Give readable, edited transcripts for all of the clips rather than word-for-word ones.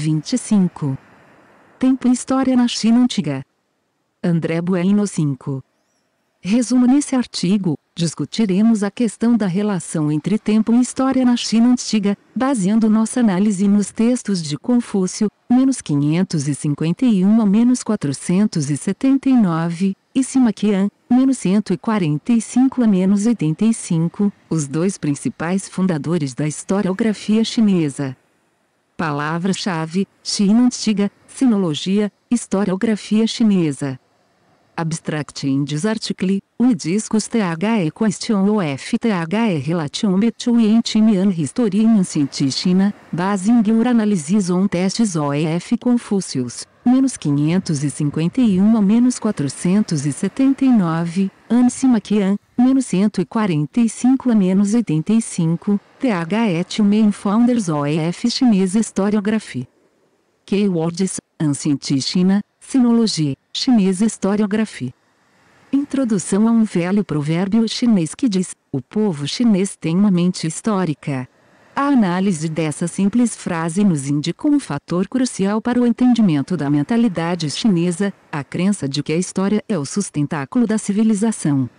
25. Tempo e História na China Antiga. André Bueno 5. Resumo: nesse artigo, discutiremos a questão da relação entre tempo e história na China Antiga, baseando nossa análise nos textos de Confúcio, -551 a -479, e Sima Qian, -145 a -85, os dois principais fundadores da historiografia chinesa. Palavra-chave: China Antiga, Sinologia, Historiografia Chinesa. Abstract Indies Article, Discus THE Question of THE Relation Between Time and History in Ancient China, Basing Your Analysis on Tests of Confucius, -551 a -479, Sima Qian, -145 a -85, THE Two Main Founders of Chinese Historiography. Keywords: Ancient China, Sinologia, Chinesa Historiography. Introdução a um velho provérbio chinês que diz: o povo chinês tem uma mente histórica. A análise dessa simples frase nos indica um fator crucial para o entendimento da mentalidade chinesa, a crença de que a história é o sustentáculo da civilização.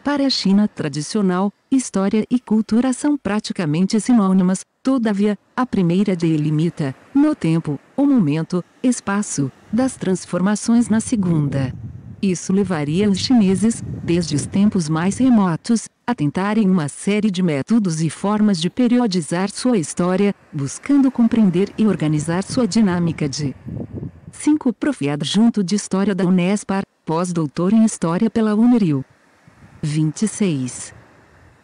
Para a China tradicional, história e cultura são praticamente sinônimas, todavia, a primeira delimita, no tempo, o momento, espaço, das transformações na segunda. Isso levaria os chineses, desde os tempos mais remotos, a tentarem uma série de métodos e formas de periodizar sua história, buscando compreender e organizar sua dinâmica de 5. Prof. Adjunto de História da Unespar, pós-doutor em História pela Unirio. 26.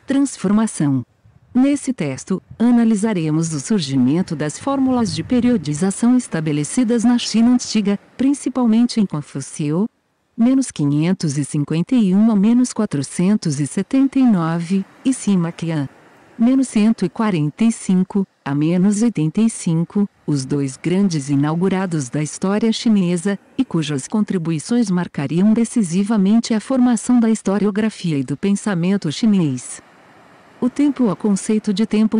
Transformação. Nesse texto, analisaremos o surgimento das fórmulas de periodização estabelecidas na China Antiga, principalmente em Confúcio, -551 a -479, e Sima Qian, -145 a -85, os dois grandes inaugurados da história chinesa, e cujas contribuições marcariam decisivamente a formação da historiografia e do pensamento chinês. O tempo. O conceito de tempo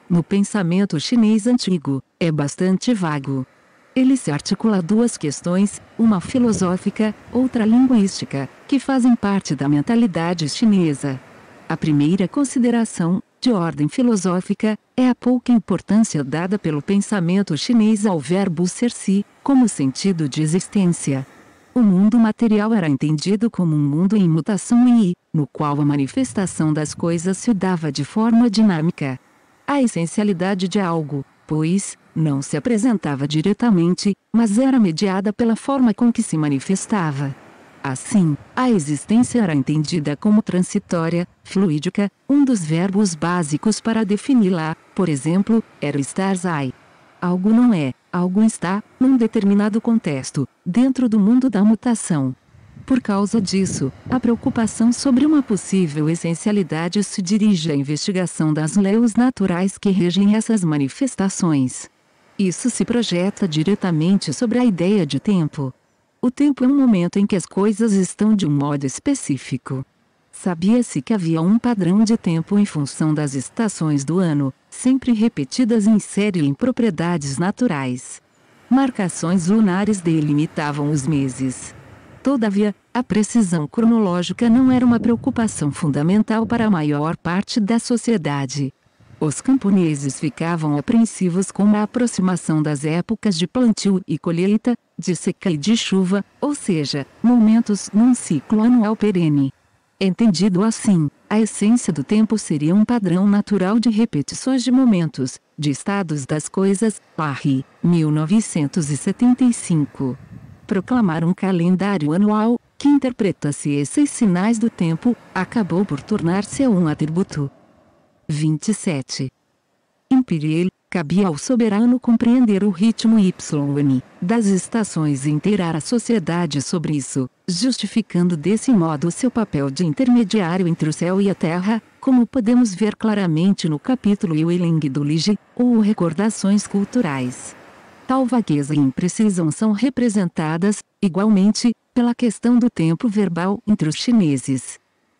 no pensamento chinês antigo, é bastante vago. Ele se articula a duas questões, uma filosófica, outra linguística, que fazem parte da mentalidade chinesa. A primeira consideração, de ordem filosófica, é a pouca importância dada pelo pensamento chinês ao verbo ser-se, como sentido de existência. O mundo material era entendido como um mundo em mutação e, no qual a manifestação das coisas se dava de forma dinâmica. A essencialidade de algo, pois, não se apresentava diretamente, mas era mediada pela forma com que se manifestava. Assim, a existência era entendida como transitória, fluídica, um dos verbos básicos para defini-la, por exemplo, era estar sei. Algo não é, algo está, num determinado contexto, dentro do mundo da mutação. Por causa disso, a preocupação sobre uma possível essencialidade se dirige à investigação das leis naturais que regem essas manifestações. Isso se projeta diretamente sobre a ideia de tempo. O tempo é um momento em que as coisas estão de um modo específico. Sabia-se que havia um padrão de tempo em função das estações do ano, sempre repetidas em série em propriedades naturais. Marcações lunares delimitavam os meses. Todavia, a precisão cronológica não era uma preocupação fundamental para a maior parte da sociedade. Os camponeses ficavam apreensivos com a aproximação das épocas de plantio e colheita, de seca e de chuva, ou seja, momentos num ciclo anual perene. Entendido assim, a essência do tempo seria um padrão natural de repetições de momentos, de estados das coisas. Parry, 1975. Proclamar um calendário anual, que interpretasse esses sinais do tempo, acabou por tornar-se um atributo. 27. Imperial, cabia ao soberano compreender o ritmo YN das estações e inteirar a sociedade sobre isso, justificando desse modo seu papel de intermediário entre o céu e a terra, como podemos ver claramente no capítulo Yueling do Ligi, ou Recordações Culturais. Tal vagueza e imprecisão são representadas, igualmente, pela questão do tempo verbal entre os chineses.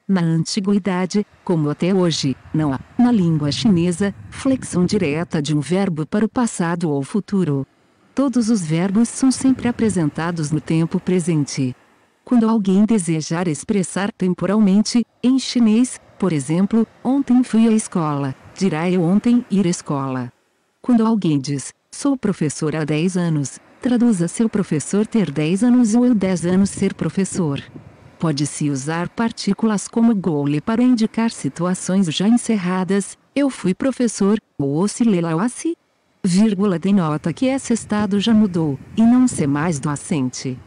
Na antiguidade, como até hoje, não há, na língua chinesa, flexão direta de um verbo para o passado ou futuro. Todos os verbos são sempre apresentados no tempo presente. Quando alguém desejar expressar temporalmente, em chinês, por exemplo, ontem fui à escola, dirá eu ontem ir à escola. Quando alguém diz, sou professor há 10 anos, traduza seu professor ter 10 anos ou eu 10 anos ser professor. Pode-se usar partículas como gole para indicar situações já encerradas, eu fui professor, ou oscilelauassi. Vírgula denota que esse estado já mudou, e não se mais do assente.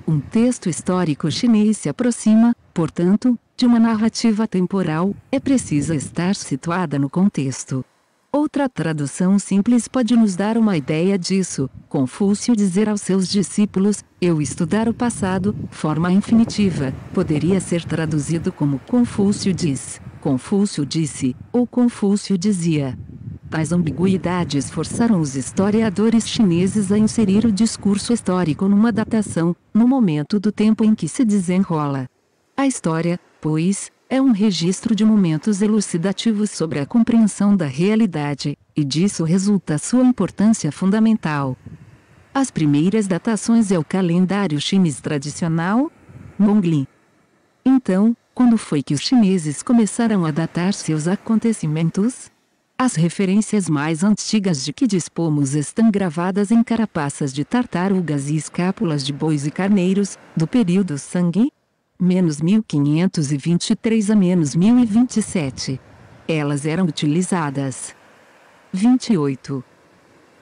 Um texto histórico chinês se aproxima, portanto, de uma narrativa temporal, é preciso estar situada no contexto. Outra tradução simples pode nos dar uma ideia disso. Confúcio dizer aos seus discípulos, eu estudar o passado, forma infinitiva, poderia ser traduzido como Confúcio diz, Confúcio disse, ou Confúcio dizia. Tais ambiguidades forçaram os historiadores chineses a inserir o discurso histórico numa datação, no momento do tempo em que se desenrola. A história, pois, é um registro de momentos elucidativos sobre a compreensão da realidade, e disso resulta sua importância fundamental. As primeiras datações é o calendário chinês tradicional, Nongli. Então, quando foi que os chineses começaram a datar seus acontecimentos? As referências mais antigas de que dispomos estão gravadas em carapaças de tartarugas e escápulas de bois e carneiros, do período Sangui, menos 1523 a menos 1027. Elas eram utilizadas. 28.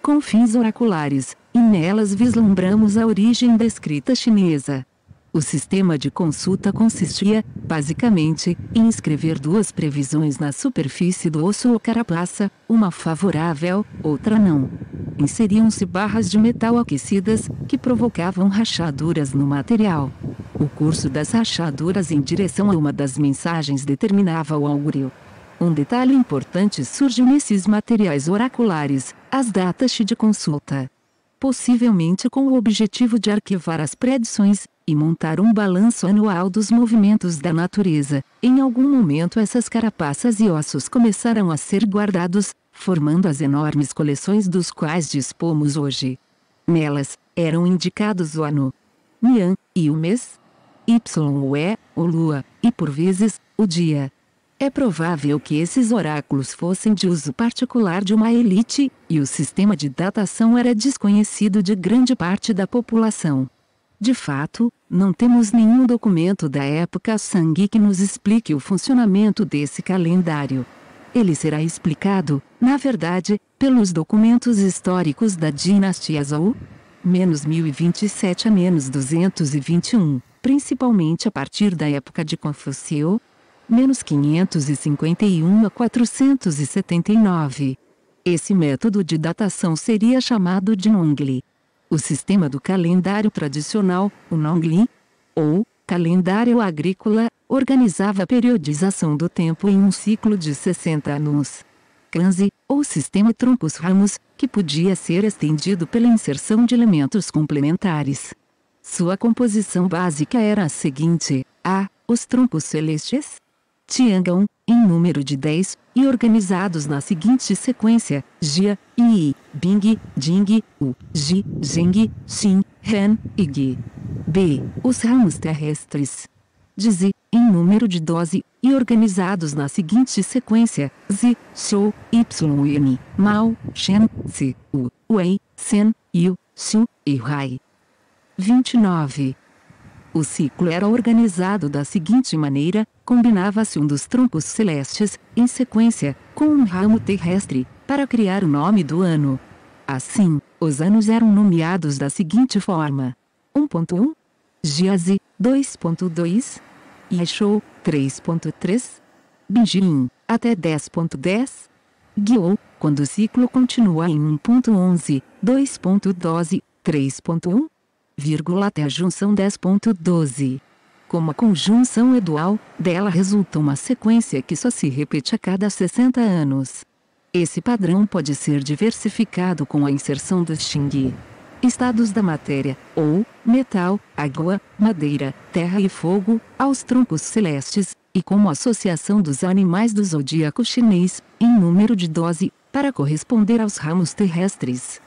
Com fins oraculares, e nelas vislumbramos a origem da escrita chinesa. O sistema de consulta consistia, basicamente, em escrever duas previsões na superfície do osso ou carapaça, uma favorável, outra não. Inseriam-se barras de metal aquecidas, que provocavam rachaduras no material. O curso das rachaduras em direção a uma das mensagens determinava o augúrio. Um detalhe importante surge nesses materiais oraculares, as datas de consulta. Possivelmente com o objetivo de arquivar as predições, e montar um balanço anual dos movimentos da natureza. Em algum momento essas carapaças e ossos começaram a ser guardados, formando as enormes coleções dos quais dispomos hoje. Nelas, eram indicados o ano, Nian, e o mês, Yue, ou lua, e por vezes, o dia. É provável que esses oráculos fossem de uso particular de uma elite, e o sistema de datação era desconhecido de grande parte da população. De fato, não temos nenhum documento da época Sangui que nos explique o funcionamento desse calendário. Ele será explicado, na verdade, pelos documentos históricos da dinastia Zhou, menos 1027 a menos 221, principalmente a partir da época de Confúcio, menos 551 a 479. Esse método de datação seria chamado de Nongli. O sistema do calendário tradicional, o Nongli, ou calendário agrícola, organizava a periodização do tempo em um ciclo de 60 anos. Kanzi, ou sistema troncos-ramos, que podia ser estendido pela inserção de elementos complementares. Sua composição básica era a seguinte: a. Os troncos celestes, Tiangong, em número de 10, e organizados na seguinte sequência: Jia, Yi, Bing, Jing, U, Ji, Zheng, Xin, Ren, e Gi. B. Os ramos terrestres, Zi, em número de 12, e organizados na seguinte sequência: Zi, Shou, Yin, Mao, Shen, Si, U, Wei, Sen, Yu, Xu, e Rai. 29. O ciclo era organizado da seguinte maneira: combinava-se um dos troncos celestes, em sequência, com um ramo terrestre, para criar o nome do ano. Assim, os anos eram nomeados da seguinte forma: 1.1, Jiazi, 2.2, Yeshou, 3.3, Binjin, até 10.10, Guiou, quando o ciclo continua em 1.11, 2.12, 3.1, até a junção 10.12. Como a conjunção é dual, dela resulta uma sequência que só se repete a cada 60 anos. Esse padrão pode ser diversificado com a inserção dos Xingyi, estados da matéria, ou metal, água, madeira, terra e fogo, aos troncos celestes, e como associação dos animais do zodíaco chinês, em número de 12, para corresponder aos ramos terrestres.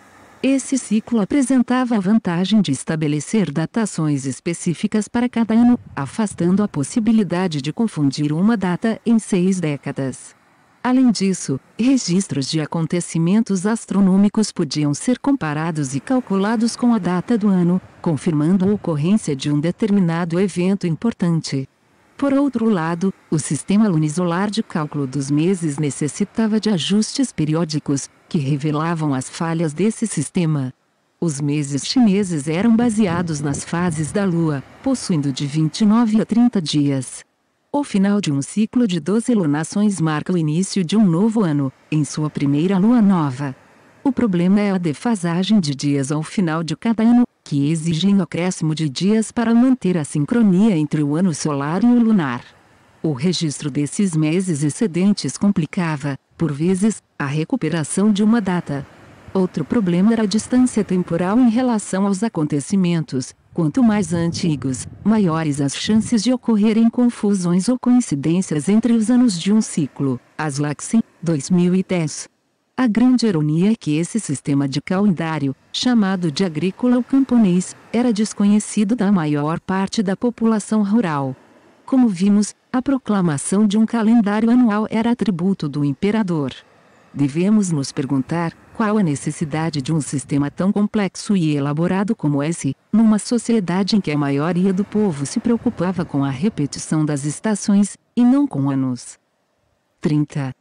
Esse ciclo apresentava a vantagem de estabelecer datações específicas para cada ano, afastando a possibilidade de confundir uma data em 6 décadas. Além disso, registros de acontecimentos astronômicos podiam ser comparados e calculados com a data do ano, confirmando a ocorrência de um determinado evento importante. Por outro lado, o sistema lunisolar de cálculo dos meses necessitava de ajustes periódicos, que revelavam as falhas desse sistema. Os meses chineses eram baseados nas fases da Lua, possuindo de 29 a 30 dias. O final de um ciclo de 12 lunações marca o início de um novo ano, em sua primeira lua nova. O problema é a defasagem de dias ao final de cada ano, que exigem o acréscimo de dias para manter a sincronia entre o ano solar e o lunar. O registro desses meses excedentes complicava, por vezes, a recuperação de uma data. Outro problema era a distância temporal em relação aos acontecimentos. Quanto mais antigos, maiores as chances de ocorrerem confusões ou coincidências entre os anos de um ciclo. Aslaksen, 2010. A grande ironia é que esse sistema de calendário, chamado de agrícola ou camponês, era desconhecido da maior parte da população rural. Como vimos, a proclamação de um calendário anual era atributo do imperador. Devemos nos perguntar, qual a necessidade de um sistema tão complexo e elaborado como esse, numa sociedade em que a maioria do povo se preocupava com a repetição das estações, e não com anos? 30.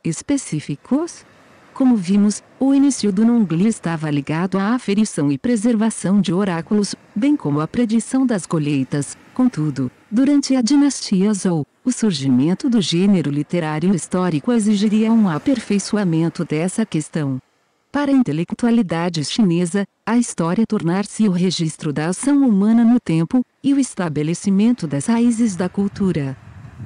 Específicos? Como vimos, o início do Nongli estava ligado à aferição e preservação de oráculos, bem como à predição das colheitas. Contudo, durante a dinastia Zhou, o surgimento do gênero literário histórico exigiria um aperfeiçoamento dessa questão. Para a intelectualidade chinesa, a história tornar-se o registro da ação humana no tempo, e o estabelecimento das raízes da cultura.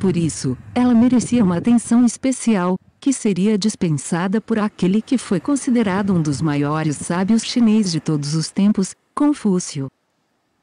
Por isso, ela merecia uma atenção especial, que seria dispensada por aquele que foi considerado um dos maiores sábios chineses de todos os tempos, Confúcio.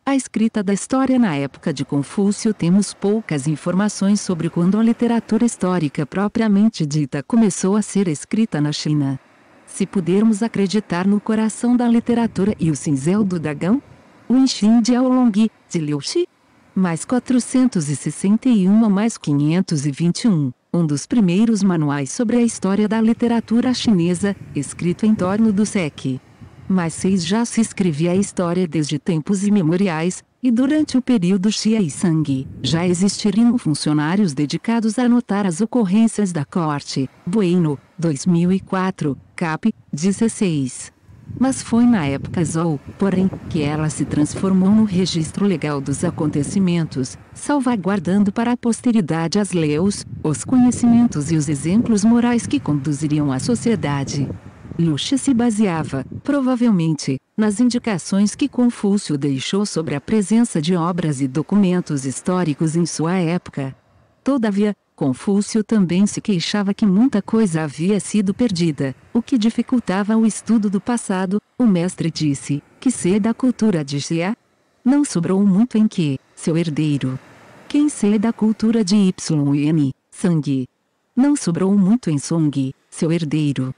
A escrita da história na época de Confúcio temos poucas informações sobre quando a literatura histórica propriamente dita começou a ser escrita na China. Se pudermos acreditar no coração da literatura e o cinzel do dragão, o Enshin de Aolong, de Liu Xi, mais 461 mais 521, um dos primeiros manuais sobre a história da literatura chinesa, escrito em torno do século mais 6 já se escrevia a história desde tempos imemoriais, e durante o período Xia e Shang, já existiriam funcionários dedicados a anotar as ocorrências da corte. Bueno, 2004, cap. 16. Mas foi na época Zhou, porém, que ela se transformou no registro legal dos acontecimentos, salvaguardando para a posteridade as leis, os conhecimentos e os exemplos morais que conduziriam a sociedade. Liu Xi se baseava, provavelmente, nas indicações que Confúcio deixou sobre a presença de obras e documentos históricos em sua época. Todavia, Confúcio também se queixava que muita coisa havia sido perdida, o que dificultava o estudo do passado. O mestre disse, que se da cultura de Xia, não sobrou muito em que, seu herdeiro. Quem se da cultura de Yin, Shang, não sobrou muito em Song, seu herdeiro.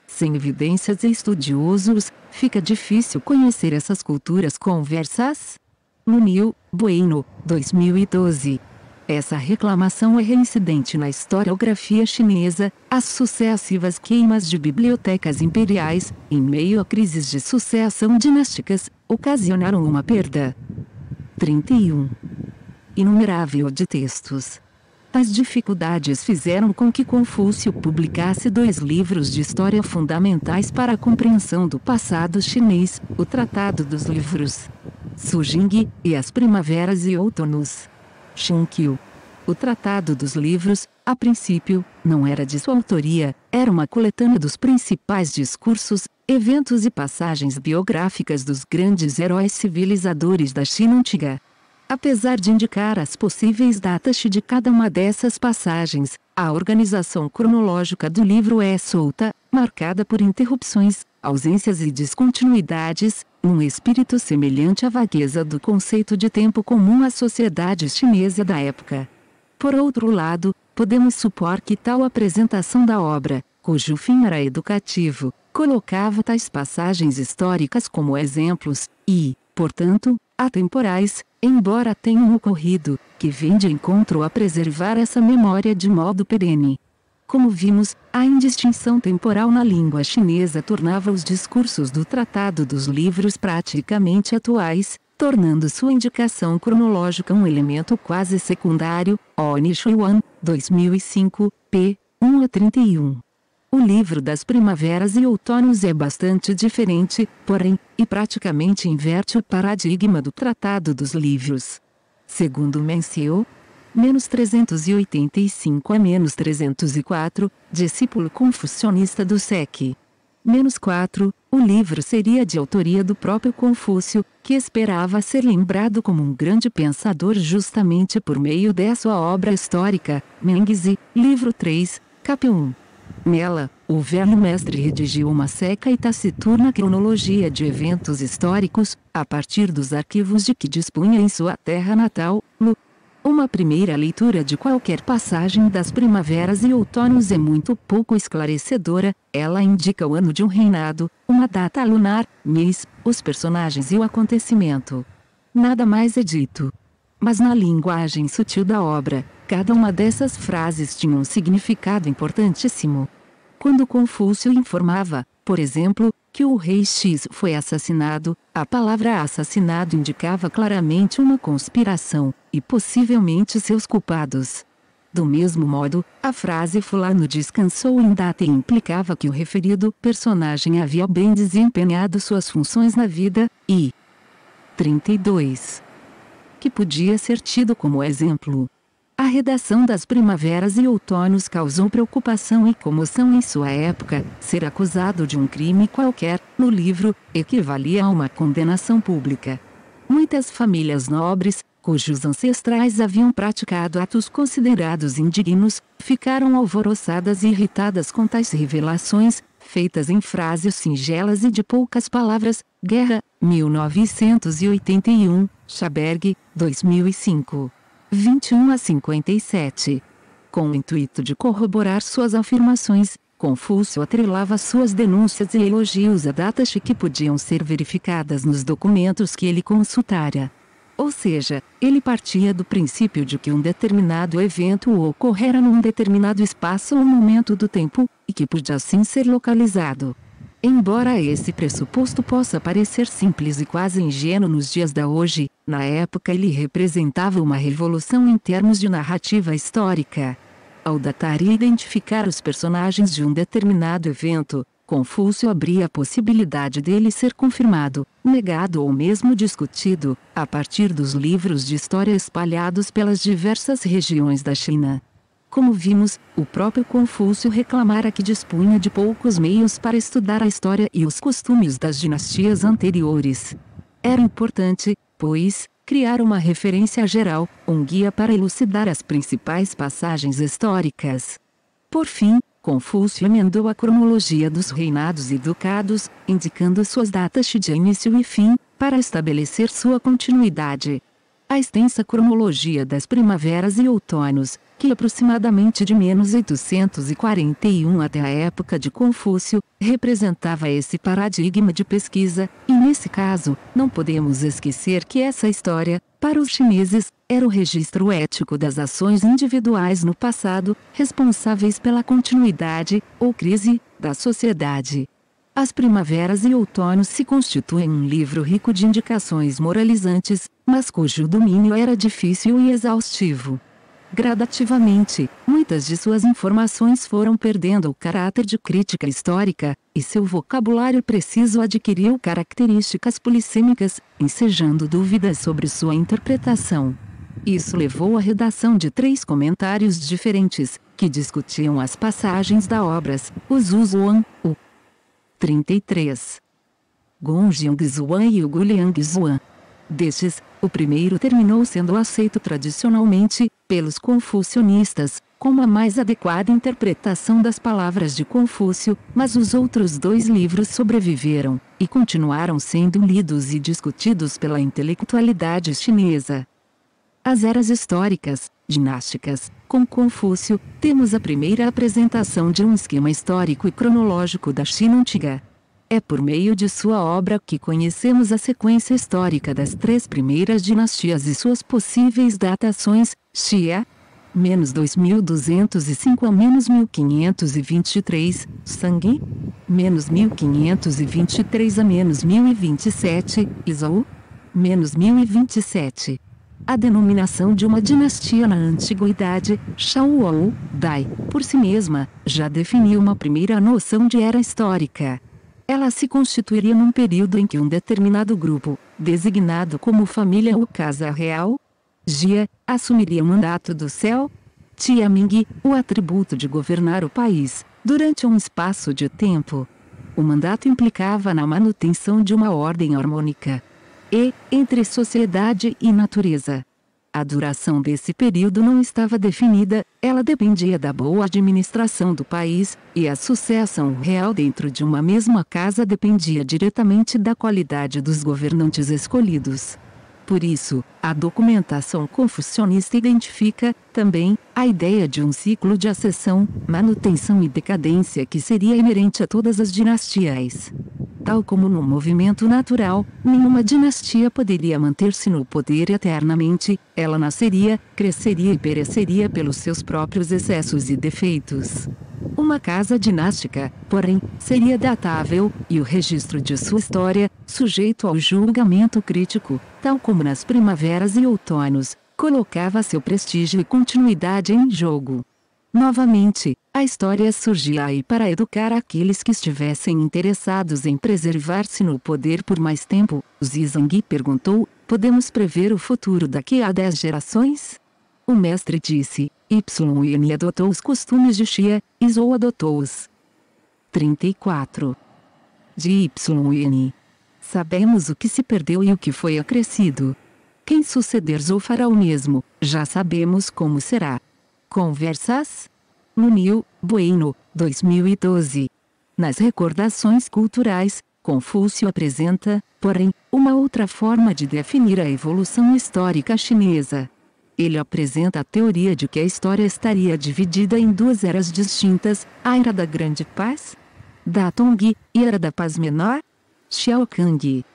Sem evidências e estudiosos, fica difícil conhecer essas culturas conversas? Lunil, Bueno, 2012. Essa reclamação é reincidente na historiografia chinesa. As sucessivas queimas de bibliotecas imperiais, em meio a crises de sucessão dinásticas, ocasionaram uma perda 31 inumerável de textos. As dificuldades fizeram com que Confúcio publicasse 2 livros de história fundamentais para a compreensão do passado chinês, o Tratado dos Livros Sujing, e as Primaveras e Outonos Xinkyu. O Tratado dos Livros, a princípio, não era de sua autoria, era uma coletânea dos principais discursos, eventos e passagens biográficas dos grandes heróis civilizadores da China antiga. Apesar de indicar as possíveis datas de cada uma dessas passagens, a organização cronológica do livro é solta, marcada por interrupções, ausências e descontinuidades, num espírito semelhante à vagueza do conceito de tempo comum à sociedade chinesa da época. Por outro lado, podemos supor que tal apresentação da obra, cujo fim era educativo, colocava tais passagens históricas como exemplos, e, portanto, atemporais, embora tenham ocorrido, que vêm de encontro a preservar essa memória de modo perene. Como vimos, a indistinção temporal na língua chinesa tornava os discursos do Tratado dos Livros praticamente atuais, tornando sua indicação cronológica um elemento quase secundário. Oni Shuiwan, 2005, p. 1 a 31. O livro das primaveras e outonos é bastante diferente, porém, e praticamente inverte o paradigma do Tratado dos Livros. Segundo Mencieu, -385 a -304, discípulo confucionista do século -4, o livro seria de autoria do próprio Confúcio, que esperava ser lembrado como um grande pensador justamente por meio de sua obra histórica, Mengzi, livro 3, cap 1. Nela, o velho mestre redigiu uma seca e taciturna cronologia de eventos históricos, a partir dos arquivos de que dispunha em sua terra natal, Lu. Uma primeira leitura de qualquer passagem das primaveras e outonos é muito pouco esclarecedora. Ela indica o ano de um reinado, uma data lunar, mês, os personagens e o acontecimento. Nada mais é dito. Mas na linguagem sutil da obra, cada uma dessas frases tinha um significado importantíssimo. Quando Confúcio informava, por exemplo, que o rei X foi assassinado, a palavra assassinado indicava claramente uma conspiração, e possivelmente seus culpados. Do mesmo modo, a frase fulano descansou em data implicava que o referido personagem havia bem desempenhado suas funções na vida, e 32. Que podia ser tido como exemplo. A redação das primaveras e outonos causou preocupação e comoção em sua época. Ser acusado de um crime qualquer, no livro, equivalia a uma condenação pública. Muitas famílias nobres, cujos ancestrais haviam praticado atos considerados indignos, ficaram alvoroçadas e irritadas com tais revelações, feitas em frases singelas e de poucas palavras. Guerra, 1981, Schaberg, 2005. 21 a 57. Com o intuito de corroborar suas afirmações, Confúcio atrelava suas denúncias e elogios a datas que podiam ser verificadas nos documentos que ele consultara. Ou seja, ele partia do princípio de que um determinado evento ocorrera num determinado espaço ou momento do tempo, e que podia assim ser localizado. Embora esse pressuposto possa parecer simples e quase ingênuo nos dias de hoje, na época ele representava uma revolução em termos de narrativa histórica. Ao datar e identificar os personagens de um determinado evento, Confúcio abria a possibilidade dele ser confirmado, negado ou mesmo discutido, a partir dos livros de história espalhados pelas diversas regiões da China. Como vimos, o próprio Confúcio reclamara que dispunha de poucos meios para estudar a história e os costumes das dinastias anteriores. Era importante, pois, criar uma referência geral, um guia para elucidar as principais passagens históricas. Por fim, Confúcio emendou a cronologia dos reinados e ducados, indicando suas datas de início e fim, para estabelecer sua continuidade. A extensa cronologia das primaveras e outonos, que aproximadamente de -841 até a época de Confúcio, representava esse paradigma de pesquisa, e nesse caso, não podemos esquecer que essa história, para os chineses, era o registro ético das ações individuais no passado, responsáveis pela continuidade, ou crise, da sociedade. As primaveras e outonos se constituem um livro rico de indicações moralizantes, mas cujo domínio era difícil e exaustivo. Gradativamente, muitas de suas informações foram perdendo o caráter de crítica histórica, e seu vocabulário preciso adquiriu características polissêmicas, ensejando dúvidas sobre sua interpretação. Isso levou à redação de 3 comentários diferentes, que discutiam as passagens da obras, o Zhu Zuan, o 33. Gongjiang Zuan e o Guliang Zuan. Destes, o primeiro terminou sendo aceito tradicionalmente, pelos confucionistas, como a mais adequada interpretação das palavras de Confúcio, mas os outros 2 livros sobreviveram, e continuaram sendo lidos e discutidos pela intelectualidade chinesa. As eras históricas, dinásticas. Com Confúcio, temos a primeira apresentação de um esquema histórico e cronológico da China antiga. É por meio de sua obra que conhecemos a sequência histórica das 3 primeiras dinastias e suas possíveis datações: Xia, menos 2205 a menos 1523, Shang, menos 1523 a menos 1027, e Zhou, menos 1027. A denominação de uma dinastia na antiguidade, Shao ou Dai, por si mesma, já definia uma primeira noção de era histórica. Ela se constituiria num período em que um determinado grupo, designado como família ou casa real, Jia, assumiria o mandato do céu, Tiaming, o atributo de governar o país, durante um espaço de tempo. O mandato implicava na manutenção de uma ordem harmônica entre sociedade e natureza. A duração desse período não estava definida, ela dependia da boa administração do país, e a sucessão real dentro de uma mesma casa dependia diretamente da qualidade dos governantes escolhidos. Por isso, a documentação confucionista identifica, também, a ideia de um ciclo de ascensão, manutenção e decadência que seria inerente a todas as dinastias. Tal como no movimento natural, nenhuma dinastia poderia manter-se no poder eternamente, ela nasceria, cresceria e pereceria pelos seus próprios excessos e defeitos. Uma casa dinástica, porém, seria datável, e o registro de sua história, sujeito ao julgamento crítico, tal como nas primaveras e outonos, colocava seu prestígio e continuidade em jogo. Novamente, a história surgia aí para educar aqueles que estivessem interessados em preservar-se no poder por mais tempo. Zizang perguntou: podemos prever o futuro daqui a 10 gerações? O mestre disse: Yin adotou os costumes de Xia, e Zhou adotou-os. 34. De Yin. Sabemos o que se perdeu e o que foi acrescido. Quem suceder Zhou fará o mesmo, já sabemos como será. Conversas? Munil, Bueno, 2012. Nas Recordações Culturais, Confúcio apresenta, porém, uma outra forma de definir a evolução histórica chinesa. Ele apresenta a teoria de que a história estaria dividida em 2 eras distintas, a Era da Grande Paz, da Tong, e a Era da Paz Menor, Xiaokang.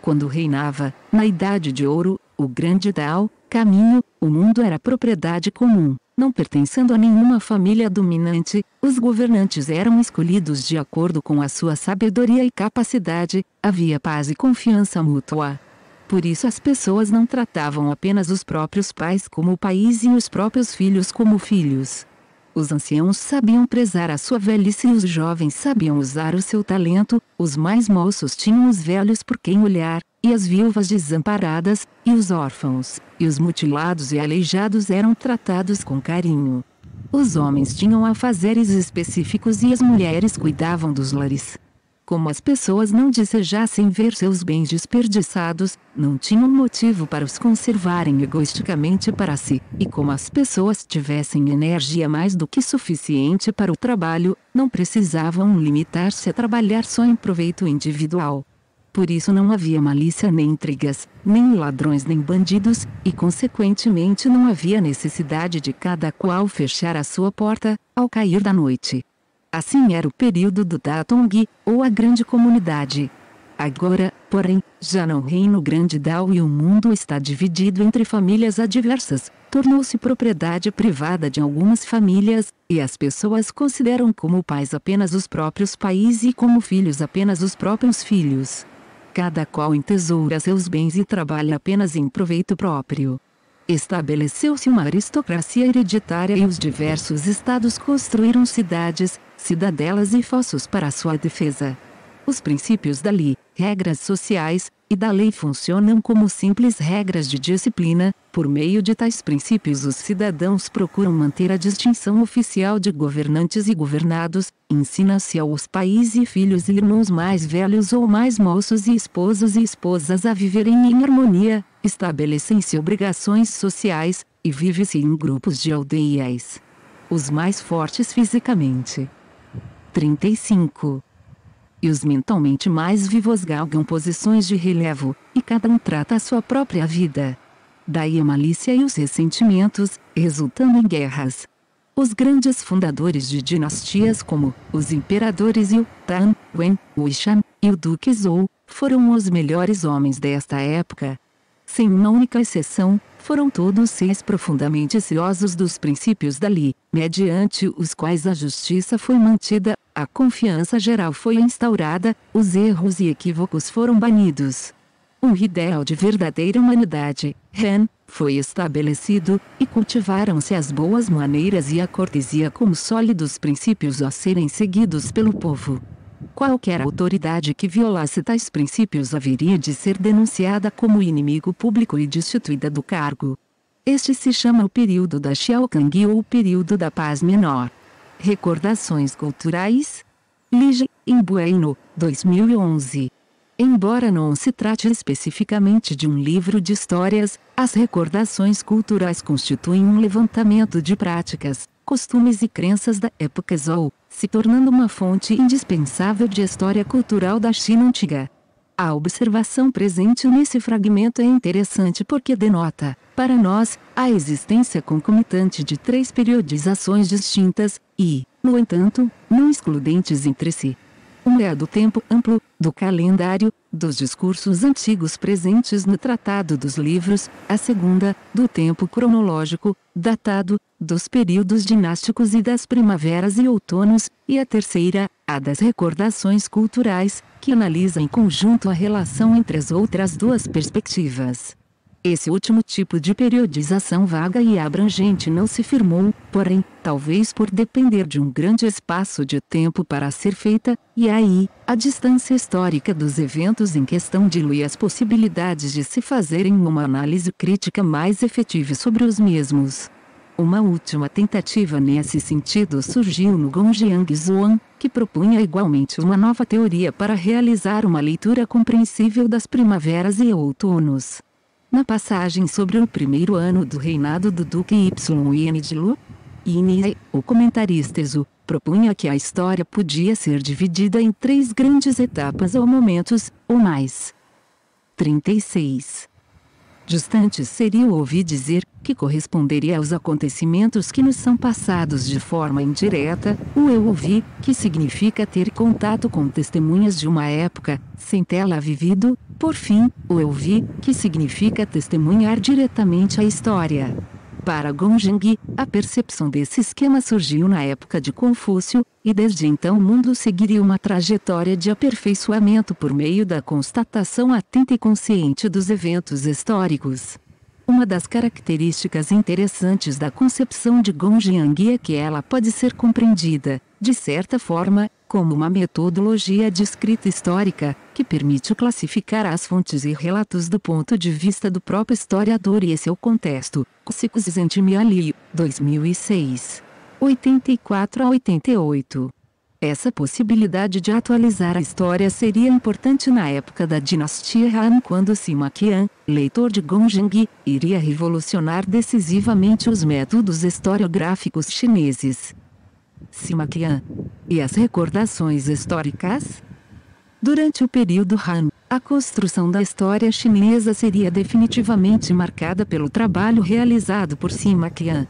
Quando reinava, na Idade de Ouro, o Grande Dao, caminho, o mundo era propriedade comum. Não pertencendo a nenhuma família dominante, os governantes eram escolhidos de acordo com a sua sabedoria e capacidade, havia paz e confiança mútua. Por isso as pessoas não tratavam apenas os próprios pais como o país e os próprios filhos como filhos. Os anciãos sabiam prezar a sua velhice e os jovens sabiam usar o seu talento, os mais moços tinham os velhos por quem olhar, e as viúvas desamparadas, e os órfãos, e os mutilados e aleijados eram tratados com carinho. Os homens tinham afazeres específicos e as mulheres cuidavam dos lares. Como as pessoas não desejassem ver seus bens desperdiçados, não tinham motivo para os conservarem egoisticamente para si, e como as pessoas tivessem energia mais do que suficiente para o trabalho, não precisavam limitar-se a trabalhar só em proveito individual. Por isso não havia malícia nem intrigas, nem ladrões nem bandidos, e consequentemente não havia necessidade de cada qual fechar a sua porta, ao cair da noite. Assim era o período do Datong, ou a grande comunidade. Agora, porém, já não reina o grande Dao e o mundo está dividido entre famílias adversas, tornou-se propriedade privada de algumas famílias, e as pessoas consideram como pais apenas os próprios pais e como filhos apenas os próprios filhos. Cada qual entesoura seus bens e trabalha apenas em proveito próprio. Estabeleceu-se uma aristocracia hereditária e os diversos estados construíram cidades, cidadelas e fossos para sua defesa. Os princípios da lei, regras sociais, e da lei funcionam como simples regras de disciplina. Por meio de tais princípios os cidadãos procuram manter a distinção oficial de governantes e governados, ensina-se aos pais e filhos e irmãos mais velhos ou mais moços e esposos e esposas a viverem em harmonia, estabelecem-se obrigações sociais, e vive-se em grupos de aldeias. Os mais fortes fisicamente. 35. E os mentalmente mais vivos galgam posições de relevo, e cada um trata a sua própria vida. Daí a malícia e os ressentimentos, resultando em guerras. Os grandes fundadores de dinastias como os imperadores e o Tan, Wen Wuxian e o Duque Zhou foram os melhores homens desta época. Sem uma única exceção, foram todos 6 profundamente ciosos dos princípios da lei, mediante os quais a justiça foi mantida, a confiança geral foi instaurada, os erros e equívocos foram banidos. Um ideal de verdadeira humanidade, Han, foi estabelecido, e cultivaram-se as boas maneiras e a cortesia como sólidos princípios a serem seguidos pelo povo. Qualquer autoridade que violasse tais princípios haveria de ser denunciada como inimigo público e destituída do cargo. Este se chama o período da Xiaokang ou o período da paz menor. Recordações culturais? Lige, em Bueno, 2011. Embora não se trate especificamente de um livro de histórias, as recordações culturais constituem um levantamento de práticas, costumes e crenças da época Zhou, se tornando uma fonte indispensável de história cultural da China antiga. A observação presente nesse fragmento é interessante porque denota, para nós, a existência concomitante de 3 periodizações distintas, e, no entanto, não excludentes entre si. Uma é a do tempo amplo, do calendário, dos discursos antigos presentes no Tratado dos Livros, a segunda, do tempo cronológico, datado, dos períodos dinásticos e das primaveras e outonos, e a terceira, a das recordações culturais, que analisa em conjunto a relação entre as outras 2 perspectivas. Esse último tipo de periodização vaga e abrangente não se firmou, porém, talvez por depender de um grande espaço de tempo para ser feita, e aí, a distância histórica dos eventos em questão dilui as possibilidades de se fazerem uma análise crítica mais efetiva sobre os mesmos. Uma última tentativa nesse sentido surgiu no Gongjiang Zhuang, que propunha igualmente uma nova teoria para realizar uma leitura compreensível das primaveras e outonos. Na passagem sobre o primeiro ano do reinado do Duque Yin de Lu, Yin, o comentarista Zhu, propunha que a história podia ser dividida em 3 grandes etapas ou momentos, ou mais. 36. Distante seria o ouvir dizer, que corresponderia aos acontecimentos que nos são passados de forma indireta, o eu ouvi, que significa ter contato com testemunhas de uma época, sem tê-la vivido, por fim, o eu vi, que significa testemunhar diretamente a história. Para Gongjiang, a percepção desse esquema surgiu na época de Confúcio, e desde então o mundo seguiria uma trajetória de aperfeiçoamento por meio da constatação atenta e consciente dos eventos históricos. Uma das características interessantes da concepção de Gongjiang é que ela pode ser compreendida, de certa forma, como uma metodologia de escrita histórica, que permite classificar as fontes e relatos do ponto de vista do próprio historiador e seu contexto. Cosicuzentimiali, 2006. 84 a 88. Essa possibilidade de atualizar a história seria importante na época da dinastia Han, quando Sima Qian, leitor de Gongjiang, iria revolucionar decisivamente os métodos historiográficos chineses. Sima Qian. E as recordações históricas? Durante o período Han, a construção da história chinesa seria definitivamente marcada pelo trabalho realizado por Sima Qian.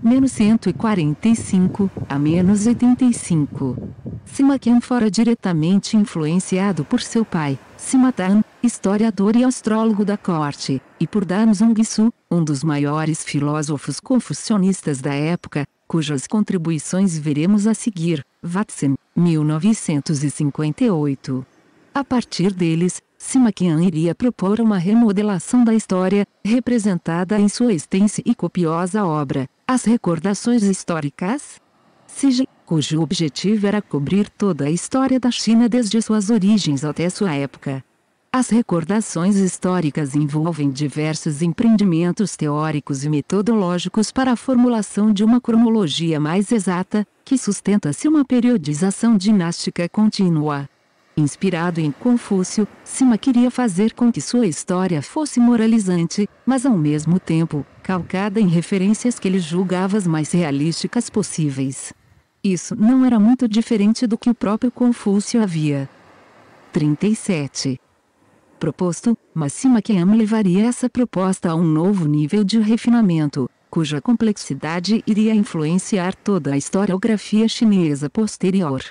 -145 a -85. Sima Qian fora diretamente influenciado por seu pai, Sima Tan, historiador e astrólogo da corte, e por Dan Zongsu, um dos maiores filósofos confucionistas da época, cujas contribuições veremos a seguir. Watson, 1958. A partir deles, Sima Qian iria propor uma remodelação da história, representada em sua extensa e copiosa obra, As Recordações Históricas, cujo objetivo era cobrir toda a história da China desde suas origens até sua época. As recordações históricas envolvem diversos empreendimentos teóricos e metodológicos para a formulação de uma cronologia mais exata, que sustenta-se uma periodização dinástica contínua. Inspirado em Confúcio, Sima queria fazer com que sua história fosse moralizante, mas ao mesmo tempo, calcada em referências que ele julgava as mais realísticas possíveis. Isso não era muito diferente do que o próprio Confúcio havia 37. Proposto, mas Sima Qian levaria essa proposta a um novo nível de refinamento, cuja complexidade iria influenciar toda a historiografia chinesa posterior.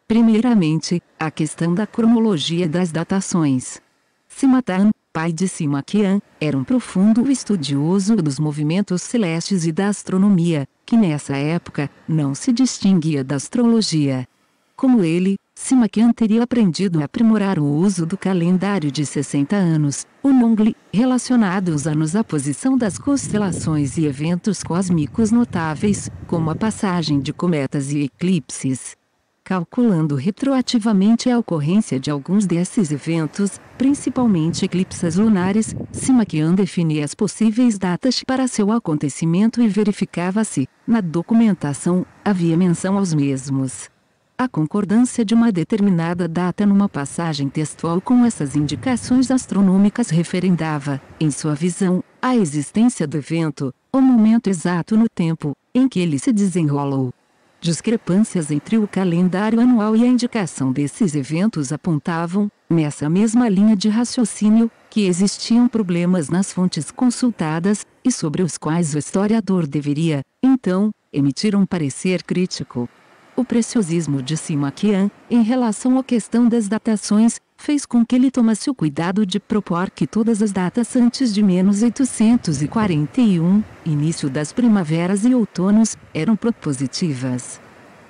Primeiramente, a questão da cronologia das datações. Sima Tan, pai de Sima Qian, era um profundo estudioso dos movimentos celestes e da astronomia, que nessa época não se distinguia da astrologia. Como ele, Sima Qian teria aprendido a aprimorar o uso do calendário de 60 anos, o Nongli, relacionado aos anos à posição das constelações e eventos cósmicos notáveis, como a passagem de cometas e eclipses. Calculando retroativamente a ocorrência de alguns desses eventos, principalmente eclipses lunares, Sima Qian definia as possíveis datas para seu acontecimento e verificava se, na documentação, havia menção aos mesmos. A concordância de uma determinada data numa passagem textual com essas indicações astronômicas referendava, em sua visão, a existência do evento, o momento exato no tempo em que ele se desenrolou. Discrepâncias entre o calendário anual e a indicação desses eventos apontavam, nessa mesma linha de raciocínio, que existiam problemas nas fontes consultadas, e sobre os quais o historiador deveria, então, emitir um parecer crítico. O preciosismo de Sima Qian, em relação à questão das datações, fez com que ele tomasse o cuidado de propor que todas as datas antes de -841, início das primaveras e outonos, eram propositivas.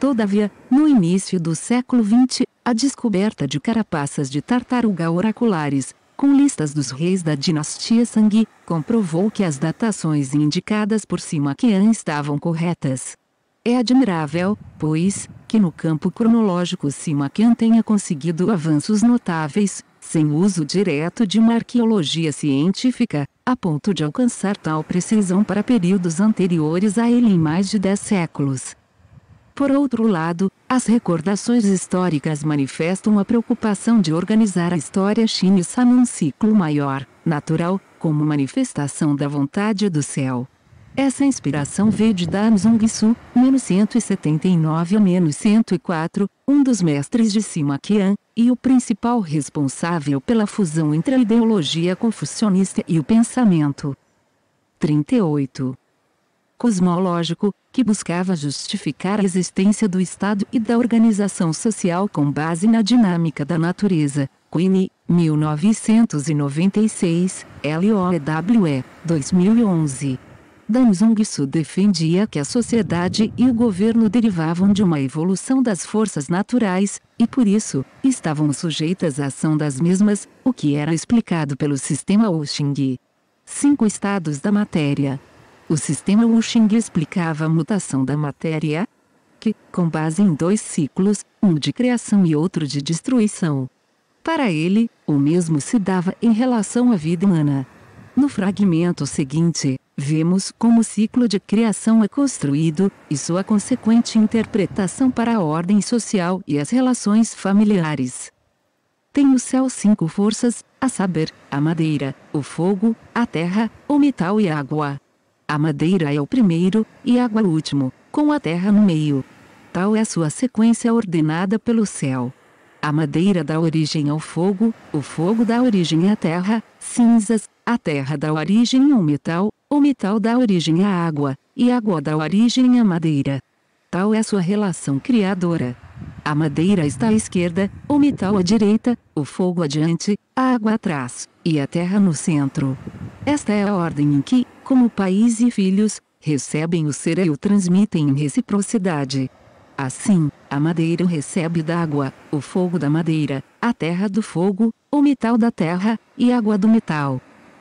Todavia, no início do século XX, a descoberta de carapaças de tartaruga oraculares, com listas dos reis da dinastia Song, comprovou que as datações indicadas por Sima Qian estavam corretas. É admirável, pois, que no campo cronológico Sima Qian tenha conseguido avanços notáveis, sem uso direto de uma arqueologia científica, a ponto de alcançar tal precisão para períodos anteriores a ele em mais de 10 séculos. Por outro lado, as recordações históricas manifestam a preocupação de organizar a história chinesa num ciclo maior, natural, como manifestação da vontade do céu. Essa inspiração veio de Dan Zongsu, -179 a -104, um dos mestres de Sima Qian, e o principal responsável pela fusão entre a ideologia confucionista e o pensamento 38. Cosmológico, que buscava justificar a existência do Estado e da organização social com base na dinâmica da natureza. Quinn, 1996, LOEWE, 2011. Dan Zongsu defendia que a sociedade e o governo derivavam de uma evolução das forças naturais, e por isso, estavam sujeitas à ação das mesmas, o que era explicado pelo sistema Wuxing. 5 estados da matéria. O sistema Wuxing explicava a mutação da matéria, que, com base em 2 ciclos, um de criação e outro de destruição. Para ele, o mesmo se dava em relação à vida humana. No fragmento seguinte, vemos como o ciclo de criação é construído, e sua consequente interpretação para a ordem social e as relações familiares. Tem o céu 5 forças, a saber, a madeira, o fogo, a terra, o metal e a água. A madeira é o primeiro, e a água o último, com a terra no meio. Tal é a sua sequência ordenada pelo céu. A madeira dá origem ao fogo, o fogo dá origem à terra, cinzas, a terra dá origem ao metal, o metal dá origem à água, e a água dá origem à madeira. Tal é a sua relação criadora. A madeira está à esquerda, o metal à direita, o fogo adiante, a água atrás, e a terra no centro. Esta é a ordem em que, como pais e filhos, recebem o ser e o transmitem em reciprocidade. Assim, a madeira recebe da água, o fogo da madeira, a terra do fogo, o metal da terra, e a água do metal.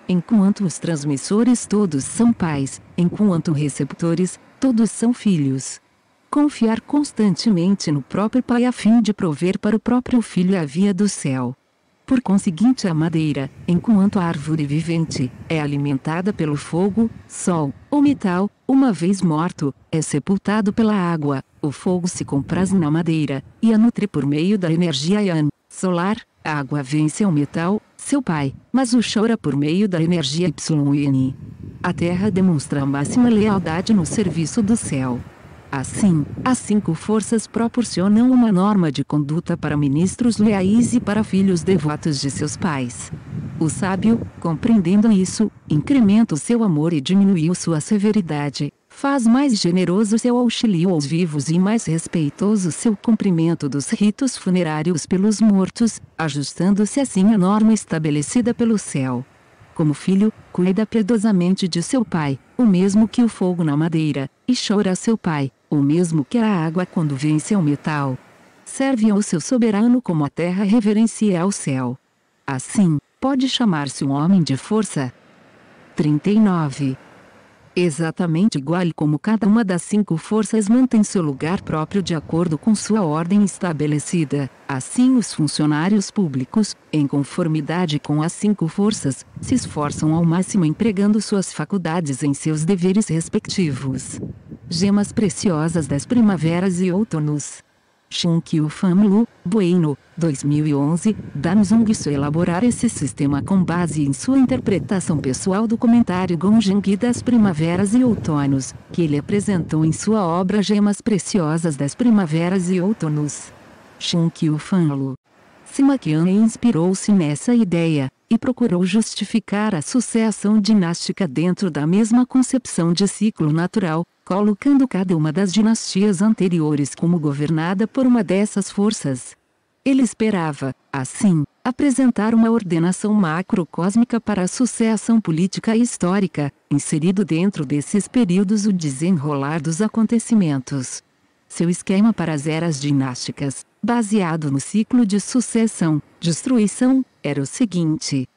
Enquanto os transmissores todos são pais, enquanto receptores, todos são filhos. Confiar constantemente no próprio pai a fim de prover para o próprio filho a via do céu. Por conseguinte, a madeira, enquanto árvore vivente, é alimentada pelo fogo, sol, o metal, uma vez morto, é sepultado pela água, o fogo se compraz na madeira, e a nutre por meio da energia Yan, solar, a água vence ao metal, seu pai, mas o chora por meio da energia Yin. A terra demonstra a máxima lealdade no serviço do céu. Assim, as 5 forças proporcionam uma norma de conduta para ministros leais e para filhos devotos de seus pais. O sábio, compreendendo isso, incrementa o seu amor e diminui sua severidade, faz mais generoso seu auxílio aos vivos e mais respeitoso seu cumprimento dos ritos funerários pelos mortos, ajustando-se assim à norma estabelecida pelo céu. Como filho, cuida piedosamente de seu pai, o mesmo que o fogo na madeira, e chora a seu pai, o mesmo que a água quando vence ao metal. Serve ao seu soberano como a terra reverencia ao céu. Assim, pode chamar-se um homem de força. 39. Exatamente igual como cada uma das 5 forças mantém seu lugar próprio de acordo com sua ordem estabelecida, assim os funcionários públicos, em conformidade com as 5 forças, se esforçam ao máximo empregando suas faculdades em seus deveres respectivos. Gemas preciosas das primaveras e outonos. Shunkyu Famlu, Bueno, 2011, dá-nos um guiço elaborar esse sistema com base em sua interpretação pessoal do comentário Gonjang das primaveras e outonos, que ele apresentou em sua obra Gemas Preciosas das Primaveras e Outonos. Shunkyu Famlu. Sima Qian inspirou-se nessa ideia, e procurou justificar a sucessão dinástica dentro da mesma concepção de ciclo natural, colocando cada uma das dinastias anteriores como governada por uma dessas forças. Ele esperava, assim, apresentar uma ordenação macrocósmica para a sucessão política e histórica, inserido dentro desses períodos o desenrolar dos acontecimentos. Seu esquema para as eras dinásticas, baseado no ciclo de sucessão, destruição, era o seguinte: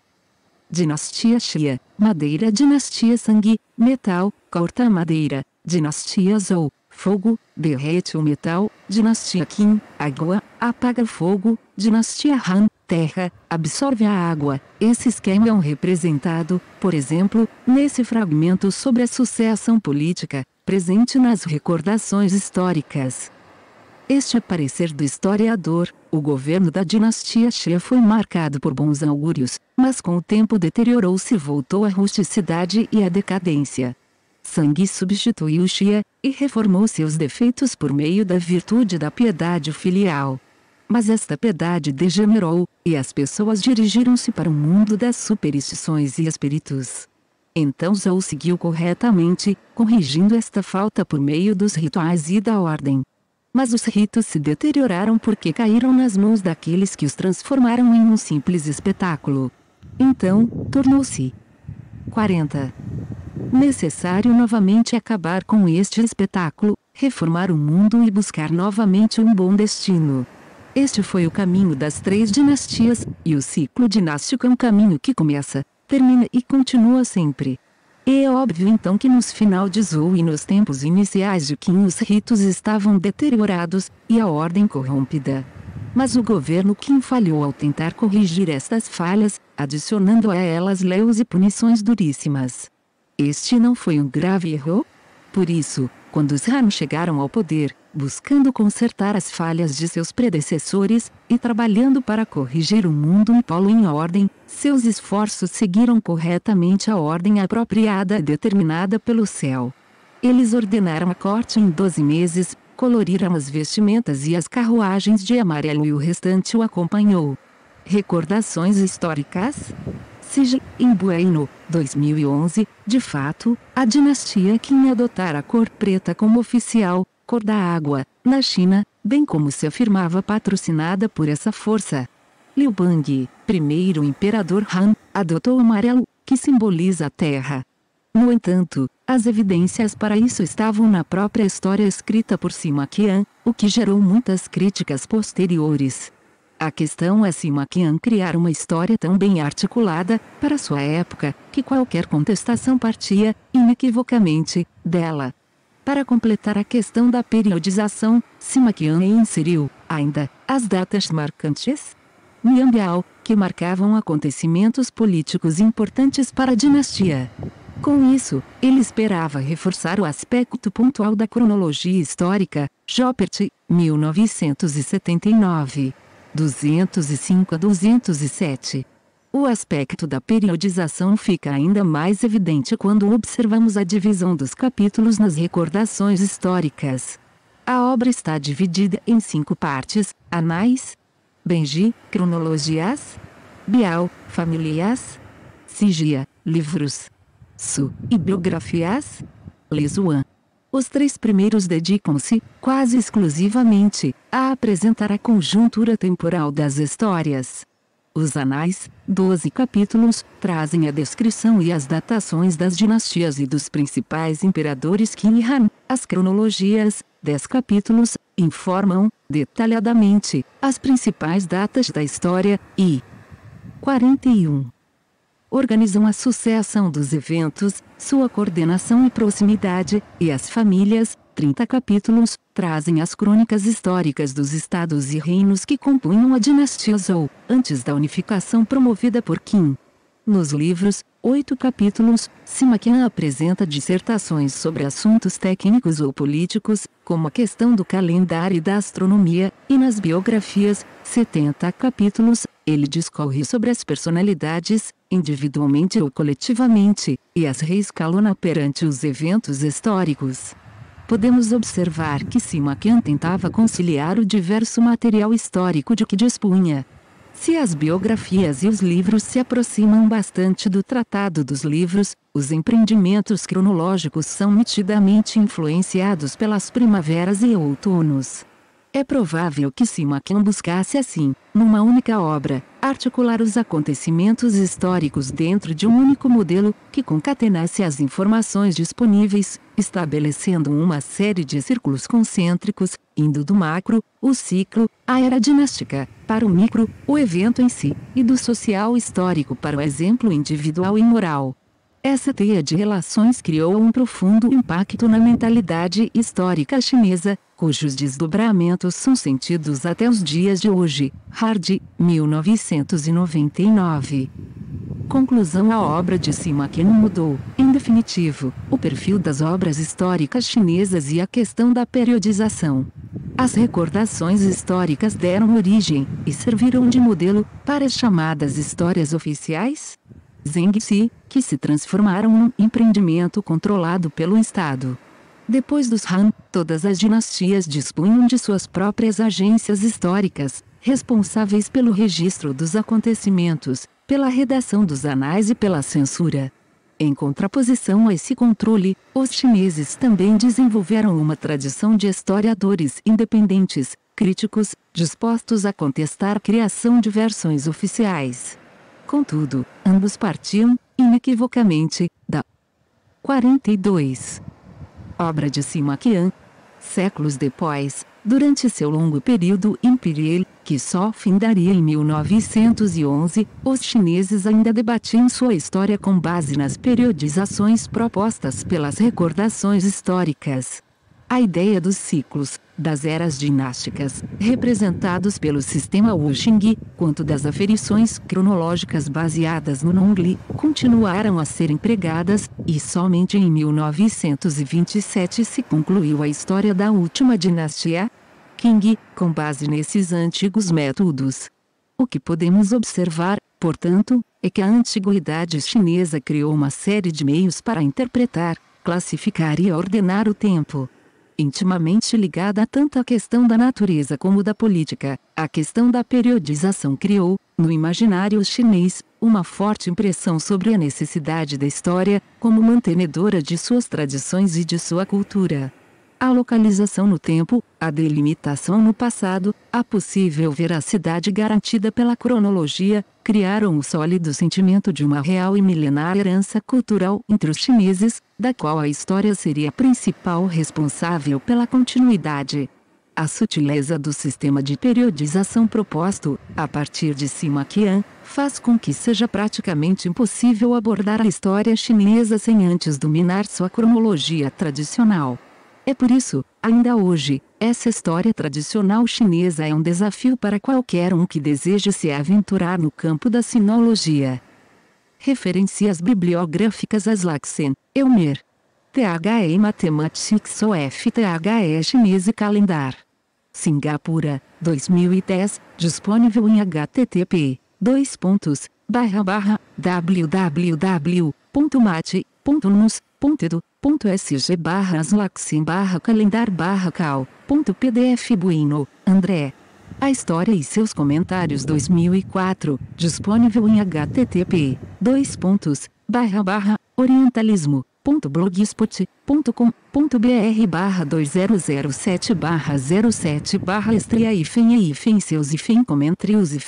Dinastia Xia, madeira. Dinastia Shang, metal, corta a madeira. Dinastia Zhou, fogo, derrete o metal. Dinastia Qin, água, apaga o fogo. Dinastia Han, terra, absorve a água. Esse esquema é representado, por exemplo, nesse fragmento sobre a sucessão política, presente nas recordações históricas. Este aparecer do historiador, o governo da dinastia Xia foi marcado por bons augúrios, mas com o tempo deteriorou-se e voltou à rusticidade e à decadência. Shang substituiu Xia, e reformou seus defeitos por meio da virtude da piedade filial. Mas esta piedade degenerou, e as pessoas dirigiram-se para o mundo das superstições e espíritos. Então Zhou seguiu corretamente, corrigindo esta falta por meio dos rituais e da ordem. Mas os ritos se deterioraram porque caíram nas mãos daqueles que os transformaram em um simples espetáculo. Então, tornou-se 40. Necessário novamente acabar com este espetáculo, reformar o mundo e buscar novamente um bom destino. Este foi o caminho das 3 dinastias, e o ciclo dinástico é um caminho que começa, termina e continua sempre. É óbvio então que nos final de Zhou e nos tempos iniciais de Qin os ritos estavam deteriorados, e a ordem corrompida. Mas o governo Qin falhou ao tentar corrigir estas falhas, adicionando a elas leis e punições duríssimas. Este não foi um grave erro? Por isso, quando os Han chegaram ao poder, buscando consertar as falhas de seus predecessores, e trabalhando para corrigir o mundo e pô-lo em ordem, seus esforços seguiram corretamente a ordem apropriada determinada pelo céu. Eles ordenaram a corte em 12 meses, coloriram as vestimentas e as carruagens de amarelo e o restante o acompanhou. Recordações históricas? Sija, em Bueno, 2011, de fato, a dinastia Qin adotara a cor preta como oficial, cor da água, na China, bem como se afirmava patrocinada por essa força. Liu Bang, primeiro imperador Han, adotou o amarelo, que simboliza a terra. No entanto, as evidências para isso estavam na própria história escrita por Sima Qian, o que gerou muitas críticas posteriores. A questão é Sima Qian criar uma história tão bem articulada, para sua época, que qualquer contestação partia, inequivocamente, dela. Para completar a questão da periodização, Sima Qian inseriu, ainda, as datas marcantes Nianbiao, que marcavam acontecimentos políticos importantes para a dinastia. Com isso, ele esperava reforçar o aspecto pontual da cronologia histórica, Joppert, 1979. 205 a 207. O aspecto da periodização fica ainda mais evidente quando observamos a divisão dos capítulos nas recordações históricas. A obra está dividida em 5 partes: Anais, Benji, Cronologias, Biao, Famílias, Sigia, Livros, Su, e Biografias, Lesuan. Os 3 primeiros dedicam-se, quase exclusivamente, a apresentar a conjuntura temporal das histórias. Os Anais, 12 capítulos, trazem a descrição e as datações das dinastias e dos principais imperadores Qin e Han. As cronologias, 10 capítulos, informam, detalhadamente, as principais datas da história, e 41. Organizam a sucessão dos eventos, sua coordenação e proximidade, e as famílias, 30 capítulos, trazem as crônicas históricas dos estados e reinos que compunham a dinastia Zhou, antes da unificação promovida por Qin. Nos livros, 8 capítulos, Sima Qian apresenta dissertações sobre assuntos técnicos ou políticos, como a questão do calendário e da astronomia, e nas biografias, 70 capítulos, ele discorre sobre as personalidades, individualmente ou coletivamente, e as reescalona perante os eventos históricos. Podemos observar que Sima Qian tentava conciliar o diverso material histórico de que dispunha. Se as biografias e os livros se aproximam bastante do Tratado dos Livros, os empreendimentos cronológicos são nitidamente influenciados pelas primaveras e outonos. É provável que Sima Qian buscasse assim, numa única obra, articular os acontecimentos históricos dentro de um único modelo, que concatenasse as informações disponíveis, estabelecendo uma série de círculos concêntricos, indo do macro, o ciclo, a era dinástica, para o micro, o evento em si, e do social histórico para o exemplo individual e moral. Essa teia de relações criou um profundo impacto na mentalidade histórica chinesa, cujos desdobramentos são sentidos até os dias de hoje. Hard, 1999. Conclusão: a obra de Sima Qian mudou, em definitivo, o perfil das obras históricas chinesas e a questão da periodização. As recordações históricas deram origem, e serviram de modelo, para as chamadas histórias oficiais Zhengxi, que se transformaram num empreendimento controlado pelo Estado. Depois dos Han, todas as dinastias dispunham de suas próprias agências históricas, responsáveis pelo registro dos acontecimentos, pela redação dos anais e pela censura. Em contraposição a esse controle, os chineses também desenvolveram uma tradição de historiadores independentes, críticos, dispostos a contestar a criação de versões oficiais. Contudo, ambos partiam, inequivocamente, da 42. Obra de Sima Qian. Séculos depois, durante seu longo período imperial, que só findaria em 1911, os chineses ainda debatiam sua história com base nas periodizações propostas pelas recordações históricas. A ideia dos ciclos, das eras dinásticas, representados pelo sistema Wuxing, quanto das aferições cronológicas baseadas no Nongli, continuaram a ser empregadas, e somente em 1927 se concluiu a história da última dinastia Qing, com base nesses antigos métodos. O que podemos observar, portanto, é que a antiguidade chinesa criou uma série de meios para interpretar, classificar e ordenar o tempo. Intimamente ligada tanto à questão da natureza como da política, a questão da periodização criou, no imaginário chinês, uma forte impressão sobre a necessidade da história, como mantenedora de suas tradições e de sua cultura. A localização no tempo, a delimitação no passado, a possível veracidade garantida pela cronologia, criaram o sólido sentimento de uma real e milenar herança cultural entre os chineses, da qual a história seria a principal responsável pela continuidade. A sutileza do sistema de periodização proposto, a partir de Sima Qian, faz com que seja praticamente impossível abordar a história chinesa sem antes dominar sua cronologia tradicional. É por isso, ainda hoje, essa história tradicional chinesa é um desafio para qualquer um que deseje se aventurar no campo da sinologia. Referências bibliográficas: Aslaksen, Elmer. The Mathematics of The Chinese Calendar. Singapura, 2010, disponível em http://www.mate.nus.edu.sg/aslaksen/calendar/cal.pdf Bueno, André. A História e seus Comentários 2004, disponível em http://orientalismo ri.2007/07/07/estreia seus comentários de de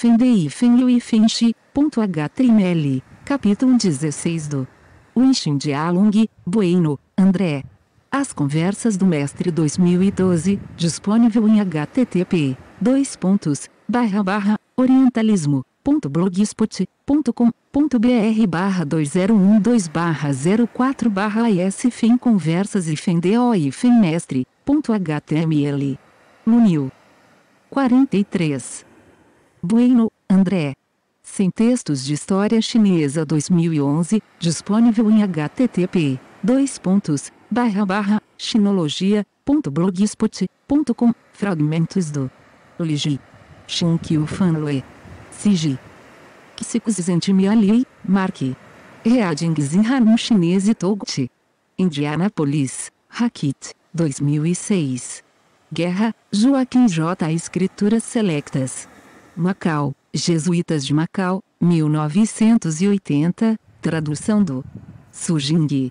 html. Capítulo 16 do Wishing Dialong, Bueno, André. As Conversas do Mestre 2012, disponível em http://orientalismo.blogspot.com.br/2012/04/isfem conversas mestre.html. Lunil 43. Bueno, André. Sem textos de história chinesa 2011, disponível em http://chinologia.blogspot.com. Fragmentos do Liji Xinkyu Fanlue Siji Xixentimiali, Mark Reading Hanum Chinês e Toguchi Indianapolis, Rakit, 2006. Guerra, Joaquim J. Escrituras Selectas. Macau, Jesuítas de Macau, 1980, tradução do Sujing.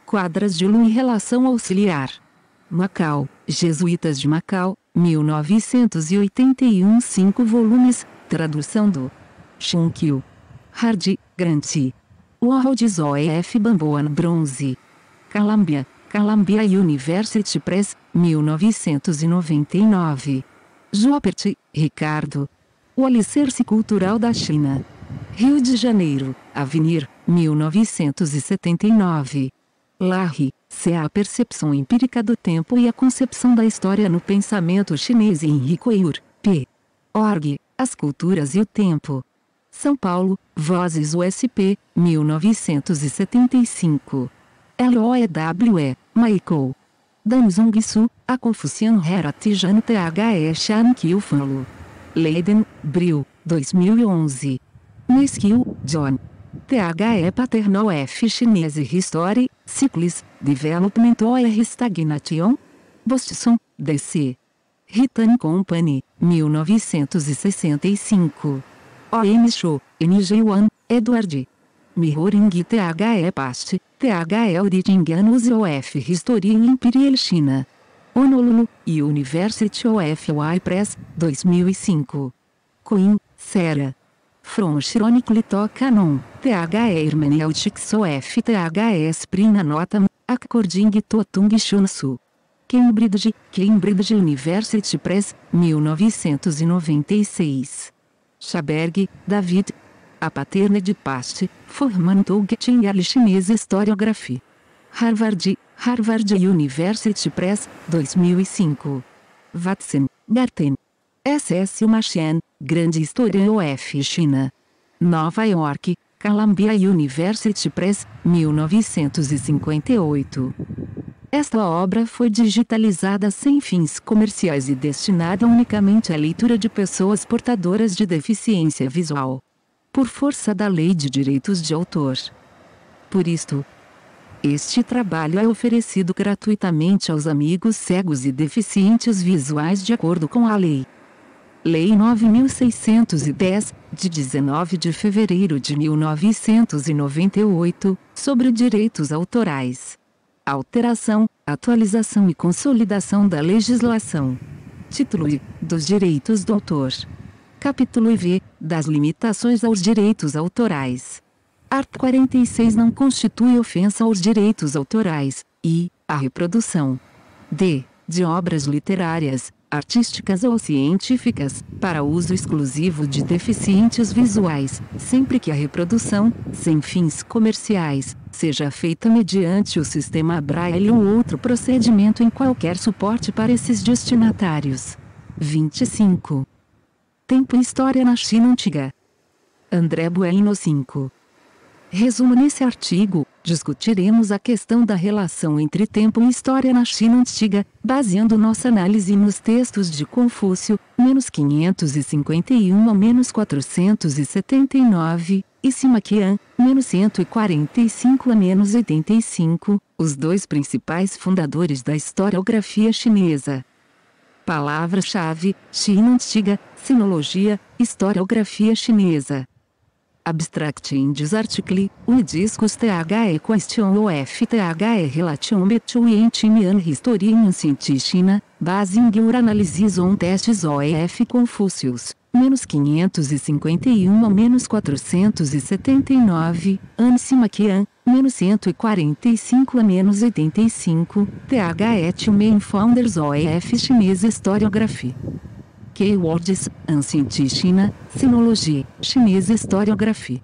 Quadras de Lu em relação auxiliar. Macau, Jesuítas de Macau, 1981, 5 volumes, tradução do Xinkyu. Hardy, Grant. World OEF Bamboan Bronze. Columbia University Press, 1999. Joppert, Ricardo. O Alicerce Cultural da China. Rio de Janeiro, Avenir, 1979. Larry, C.A. Percepção Empírica do Tempo e a Concepção da História no Pensamento Chinês. Henrico Eur, P. Org, As Culturas e o Tempo. São Paulo, Vozes USP, 1975. LOEWE, Michael. Danzong Su, A Confucian Heratijan The Shan Kyu Fanlu. Leiden, Brill, 2011. Neskill, John. The Paternal F. Chinese History, Cycles, Development or Stagnation. Boston, D.C. Ritan Company, 1965. O.M. Show, NG1, Edward. Mirroring The Past, The Origin of History in Imperial China. Honolulu, University of Press, 2005. Coin, Sarah. From Chronicle to Canon, The Hermeneutics of The Spring Notam, According to Tung Shunsu. Cambridge University Press, 1996. Schaberg, David. A Paternity Past, Forman Tougetting a Chinese Historiography. Harvard University Press, 2005. Watson, Garten. S.S. Machine, Grande História of China. Nova York, Columbia University Press, 1958. Esta obra foi digitalizada sem fins comerciais e destinada unicamente à leitura de pessoas portadoras de deficiência visual. Por força da Lei de Direitos de Autor. Por isto, este trabalho é oferecido gratuitamente aos amigos cegos e deficientes visuais de acordo com a Lei 9.610, de 19 de fevereiro de 1998, sobre direitos autorais. Alteração, atualização e consolidação da legislação. Título I, dos direitos do autor. Capítulo IV, das limitações aos direitos autorais. Art. 46 não constitui ofensa aos direitos autorais, e, a reprodução de obras literárias, artísticas ou científicas, para uso exclusivo de deficientes visuais, sempre que a reprodução, sem fins comerciais, seja feita mediante o sistema Braille ou outro procedimento em qualquer suporte para esses destinatários. 25. Tempo e História na China Antiga. André Bueno 5. Resumo: nesse artigo, discutiremos a questão da relação entre tempo e história na China Antiga, baseando nossa análise nos textos de Confúcio, -551 a -479, e Sima Qian, -145 a -85, os dois principais fundadores da historiografia chinesa. Palavra-chave: China Antiga, Sinologia, Historiografia Chinesa. Abstract Indies Article, o discos THE Question of THE Relation Between Time and History in China, Basing Your Analysis on Tests of Confucius, -551 a -479, Ansi Maquian, -145 a -85, THE Two Main Founders of Chinese Historiography. Keywords: Ancient China, Sinology, Chinese Historiography.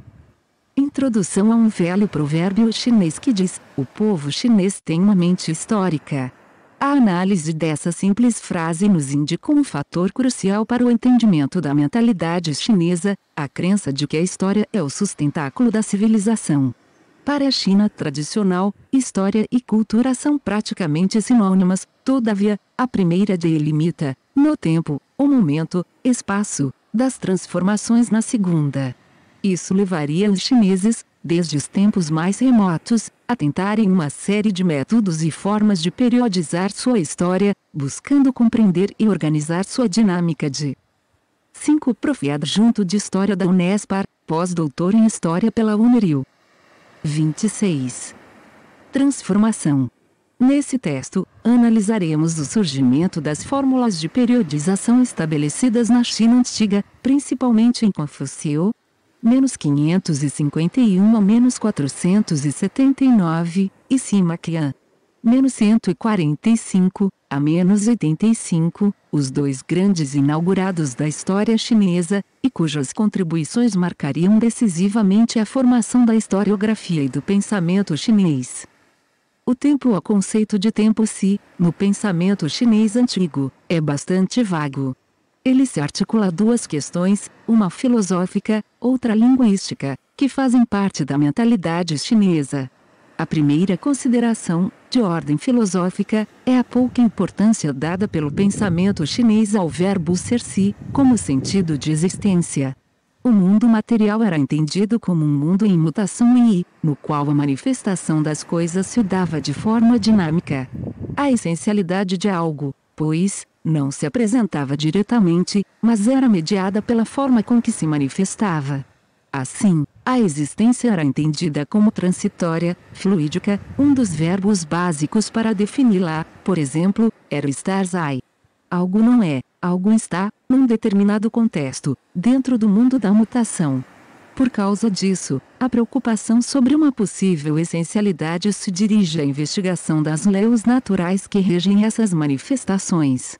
Introdução a um velho provérbio chinês que diz: o povo chinês tem uma mente histórica. A análise dessa simples frase nos indica um fator crucial para o entendimento da mentalidade chinesa, a crença de que a história é o sustentáculo da civilização. Para a China tradicional, história e cultura são praticamente sinônimas, todavia, a primeira delimita, no tempo, o momento, espaço, das transformações na segunda. Isso levaria os chineses, desde os tempos mais remotos, a tentarem uma série de métodos e formas de periodizar sua história, buscando compreender e organizar sua dinâmica de 5. Prof. Adjunto de História da Unespar, pós-doutor em História pela Unirio. 26. Transformação. Nesse texto, analisaremos o surgimento das fórmulas de periodização estabelecidas na China antiga, principalmente em Confúcio, -551 a -479, e Sima Qian, -145 a -85, os dois grandes inaugurados da história chinesa, e cujas contribuições marcariam decisivamente a formação da historiografia e do pensamento chinês. O tempo ou conceito de tempo-se, no pensamento chinês antigo, é bastante vago. Ele se articula a duas questões, uma filosófica, outra linguística, que fazem parte da mentalidade chinesa. A primeira consideração, de ordem filosófica, é a pouca importância dada pelo pensamento chinês ao verbo ser-se, como sentido de existência. O mundo material era entendido como um mundo em mutação e, no qual a manifestação das coisas se dava de forma dinâmica. A essencialidade de algo, pois, não se apresentava diretamente, mas era mediada pela forma com que se manifestava. Assim, a existência era entendida como transitória, fluídica, um dos verbos básicos para defini-la, por exemplo, era estar sei. Algo não é, algo está, num determinado contexto, dentro do mundo da mutação. Por causa disso, a preocupação sobre uma possível essencialidade se dirige à investigação das leis naturais que regem essas manifestações.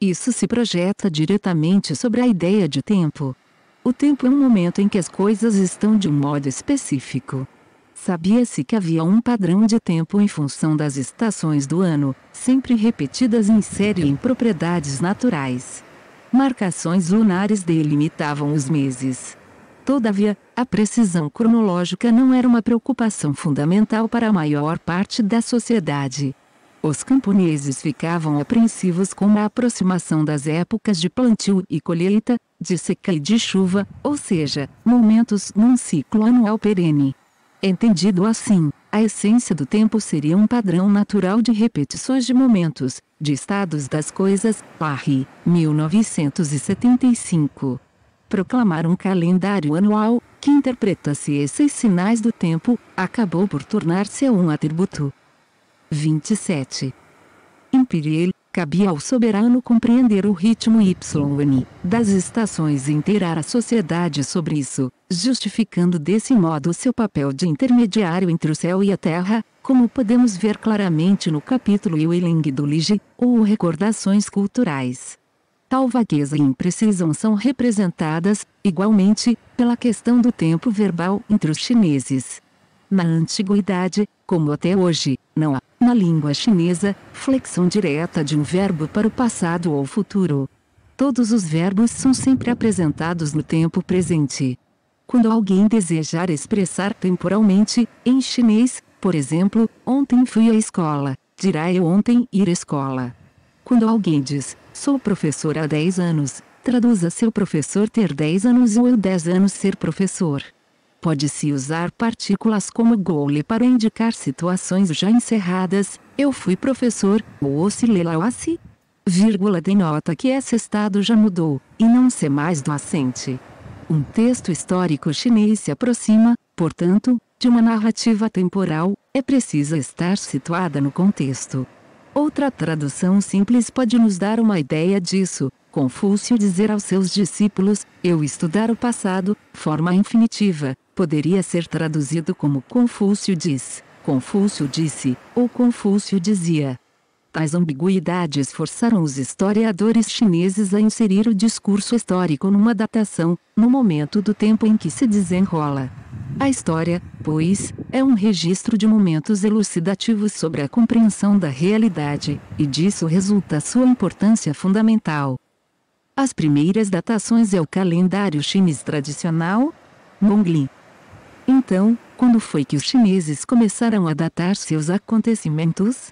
Isso se projeta diretamente sobre a ideia de tempo. O tempo é um momento em que as coisas estão de um modo específico. Sabia-se que havia um padrão de tempo em função das estações do ano, sempre repetidas em série em propriedades naturais. Marcações lunares delimitavam os meses. Todavia, a precisão cronológica não era uma preocupação fundamental para a maior parte da sociedade. Os camponeses ficavam apreensivos com a aproximação das épocas de plantio e colheita, de seca e de chuva, ou seja, momentos num ciclo anual perene. Entendido assim, a essência do tempo seria um padrão natural de repetições de momentos, de estados das coisas. Parry, 1975. Proclamar um calendário anual, que interpretasse esses sinais do tempo, acabou por tornar-se um atributo. 27. Imperial, cabia ao soberano compreender o ritmo YN das estações e inteirar a sociedade sobre isso, justificando desse modo seu papel de intermediário entre o céu e a terra, como podemos ver claramente no capítulo Yueling do Ligi, ou Recordações Culturais. Tal vagueza e imprecisão são representadas, igualmente, pela questão do tempo verbal entre os chineses. Na antiguidade, como até hoje, não há, na língua chinesa, flexão direta de um verbo para o passado ou futuro. Todos os verbos são sempre apresentados no tempo presente. Quando alguém desejar expressar temporalmente, em chinês, por exemplo, ontem fui à escola, dirá eu ontem ir à escola. Quando alguém diz, sou professor há 10 anos, traduza seu professor ter 10 anos ou eu 10 anos ser professor. Pode-se usar partículas como goule para indicar situações já encerradas, eu fui professor, ou oscilelauasse, vírgula denota que esse estado já mudou, e não se mais do assente. Um texto histórico chinês se aproxima, portanto, de uma narrativa temporal, é preciso estar situada no contexto. Outra tradução simples pode nos dar uma ideia disso. Confúcio dizer aos seus discípulos, eu estudar o passado, forma infinitiva, poderia ser traduzido como Confúcio diz, Confúcio disse, ou Confúcio dizia. Tais ambiguidades forçaram os historiadores chineses a inserir o discurso histórico numa datação, no momento do tempo em que se desenrola. A história, pois, é um registro de momentos elucidativos sobre a compreensão da realidade, e disso resulta sua importância fundamental. As primeiras datações é o calendário chinês tradicional, Nongli. Então, quando foi que os chineses começaram a datar seus acontecimentos?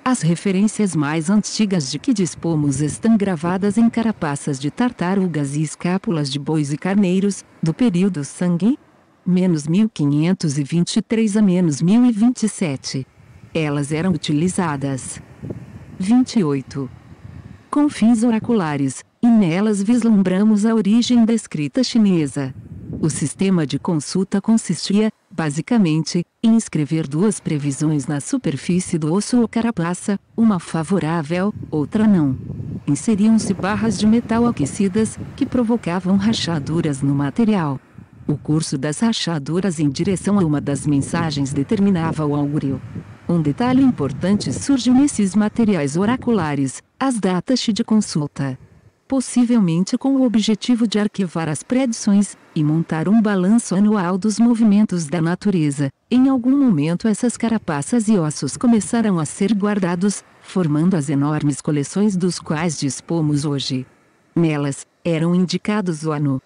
As referências mais antigas de que dispomos estão gravadas em carapaças de tartarugas e escápulas de bois e carneiros, do período Sangui, -1523 a -1027. Elas eram utilizadas 28. Com fins oraculares, e nelas vislumbramos a origem da escrita chinesa. O sistema de consulta consistia, basicamente, em escrever duas previsões na superfície do osso ou carapaça, uma favorável, outra não. Inseriam-se barras de metal aquecidas, que provocavam rachaduras no material. O curso das rachaduras em direção a uma das mensagens determinava o augúrio. Um detalhe importante surge nesses materiais oraculares, as datas de consulta. Possivelmente com o objetivo de arquivar as predições, e montar um balanço anual dos movimentos da natureza, em algum momento essas carapaças e ossos começaram a ser guardados, formando as enormes coleções dos quais dispomos hoje. Nelas, eram indicados o ano,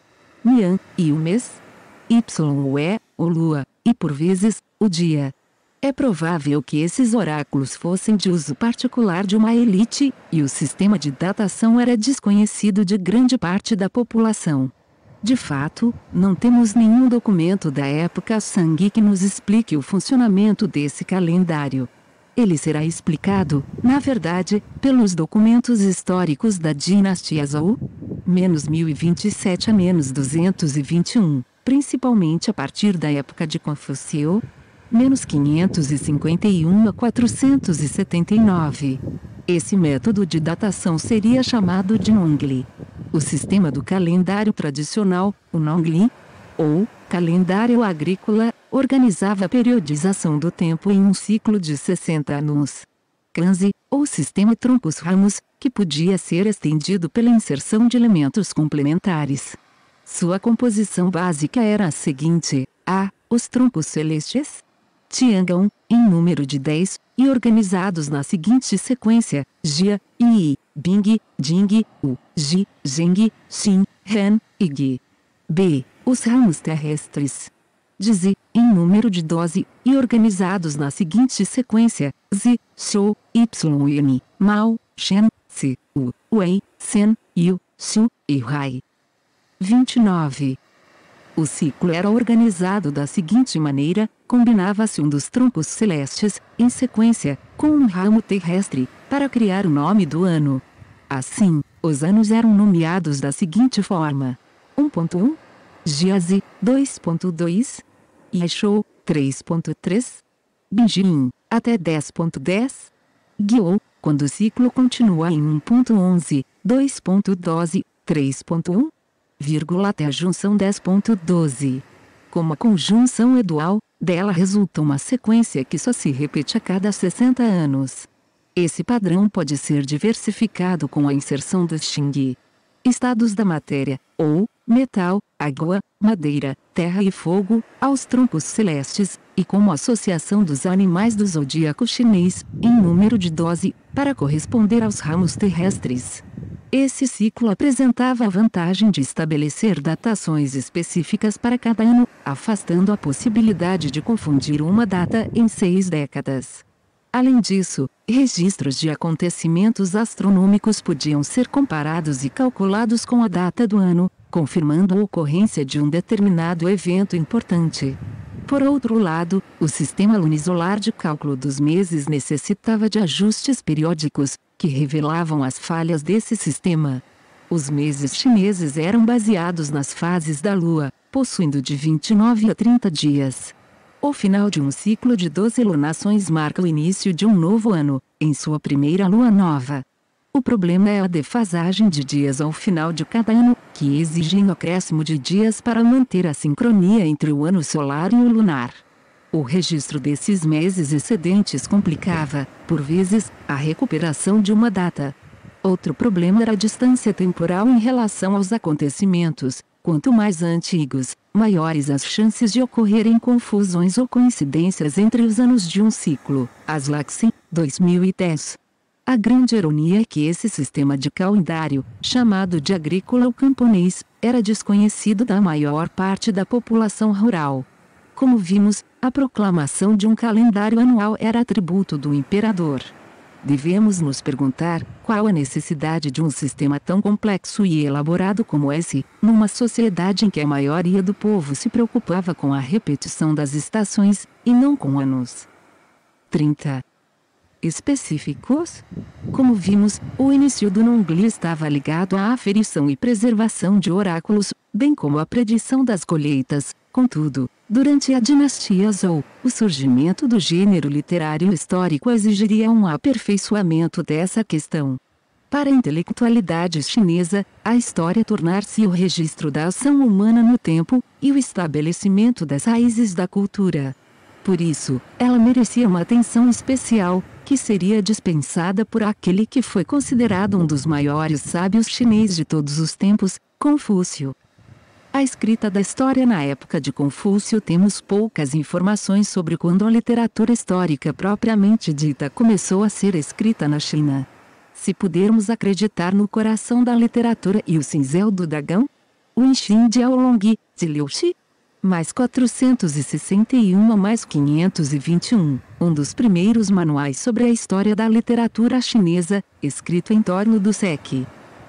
Nian, e o mês, Yue, ou lua, e por vezes, o dia. É provável que esses oráculos fossem de uso particular de uma elite, e o sistema de datação era desconhecido de grande parte da população. De fato, não temos nenhum documento da época Sangui que nos explique o funcionamento desse calendário. Ele será explicado, na verdade, pelos documentos históricos da dinastia Zhou, -1027 a -221, principalmente a partir da época de Confúcio, -551 a 479. Esse método de datação seria chamado de Nongli. O sistema do calendário tradicional, o Nongli, ou calendário agrícola, organizava a periodização do tempo em um ciclo de 60 anos. Kanzi, ou sistema troncos-ramos, que podia ser estendido pela inserção de elementos complementares. Sua composição básica era a seguinte: a. Os troncos celestes, Tiangong, em número de 10, e organizados na seguinte sequência: Jia, Yi, Bing, Jing, U, Ji, Zheng, Xin, Han, e Gi. B. Os ramos terrestres, Zi, em número de 12, e organizados na seguinte sequência: Zi, Shou, Yin, Mao, Shen, Si, U, Wei, Sen, Yu, Xu, e Rai. 29. O ciclo era organizado da seguinte maneira: combinava-se um dos troncos celestes, em sequência, com um ramo terrestre, para criar o nome do ano. Assim, os anos eram nomeados da seguinte forma: 1.1, Jiazi, 2.2, Yeshou, 3.3, Binjin, até 10.10, Guiou, quando o ciclo continua em 1.11, 2.12, 3.1, até a junção 10.12. Como a conjunção é dual, dela resulta uma sequência que só se repete a cada 60 anos. Esse padrão pode ser diversificado com a inserção dos Xingyi, estados da matéria, ou metal, água, madeira, terra e fogo, aos troncos celestes, e como associação dos animais do zodíaco chinês, em número de 12, para corresponder aos ramos terrestres. Esse ciclo apresentava a vantagem de estabelecer datações específicas para cada ano, afastando a possibilidade de confundir uma data em 6 décadas. Além disso, registros de acontecimentos astronômicos podiam ser comparados e calculados com a data do ano, confirmando a ocorrência de um determinado evento importante. Por outro lado, o sistema lunisolar de cálculo dos meses necessitava de ajustes periódicos, que revelavam as falhas desse sistema. Os meses chineses eram baseados nas fases da lua, possuindo de 29 a 30 dias. O final de um ciclo de 12 lunações marca o início de um novo ano, em sua primeira lua nova. O problema é a defasagem de dias ao final de cada ano, que exige um acréscimo de dias para manter a sincronia entre o ano solar e o lunar. O registro desses meses excedentes complicava, por vezes, a recuperação de uma data. Outro problema era a distância temporal em relação aos acontecimentos. Quanto mais antigos, maiores as chances de ocorrerem confusões ou coincidências entre os anos de um ciclo. Aslaksen, 2010. A grande ironia é que esse sistema de calendário, chamado de agrícola ou camponês, era desconhecido da maior parte da população rural. Como vimos, a proclamação de um calendário anual era atributo do imperador. Devemos nos perguntar qual a necessidade de um sistema tão complexo e elaborado como esse, numa sociedade em que a maioria do povo se preocupava com a repetição das estações, e não com anos. 30. Específicos? Como vimos, o início do Nongli estava ligado à aferição e preservação de oráculos, bem como à predição das colheitas. Contudo, durante a dinastia Zhou, o surgimento do gênero literário histórico exigiria um aperfeiçoamento dessa questão. Para a intelectualidade chinesa, a história tornar-se o registro da ação humana no tempo, e o estabelecimento das raízes da cultura. Por isso, ela merecia uma atenção especial, que seria dispensada por aquele que foi considerado um dos maiores sábios chineses de todos os tempos, Confúcio. A escrita da história na época de Confúcio temos poucas informações sobre quando a literatura histórica propriamente dita começou a ser escrita na China. Se pudermos acreditar no coração da literatura e o cinzel do Dagão, o Enshin de Aolong, de Liu Shi, mais 461 mais 521, um dos primeiros manuais sobre a história da literatura chinesa, escrito em torno do século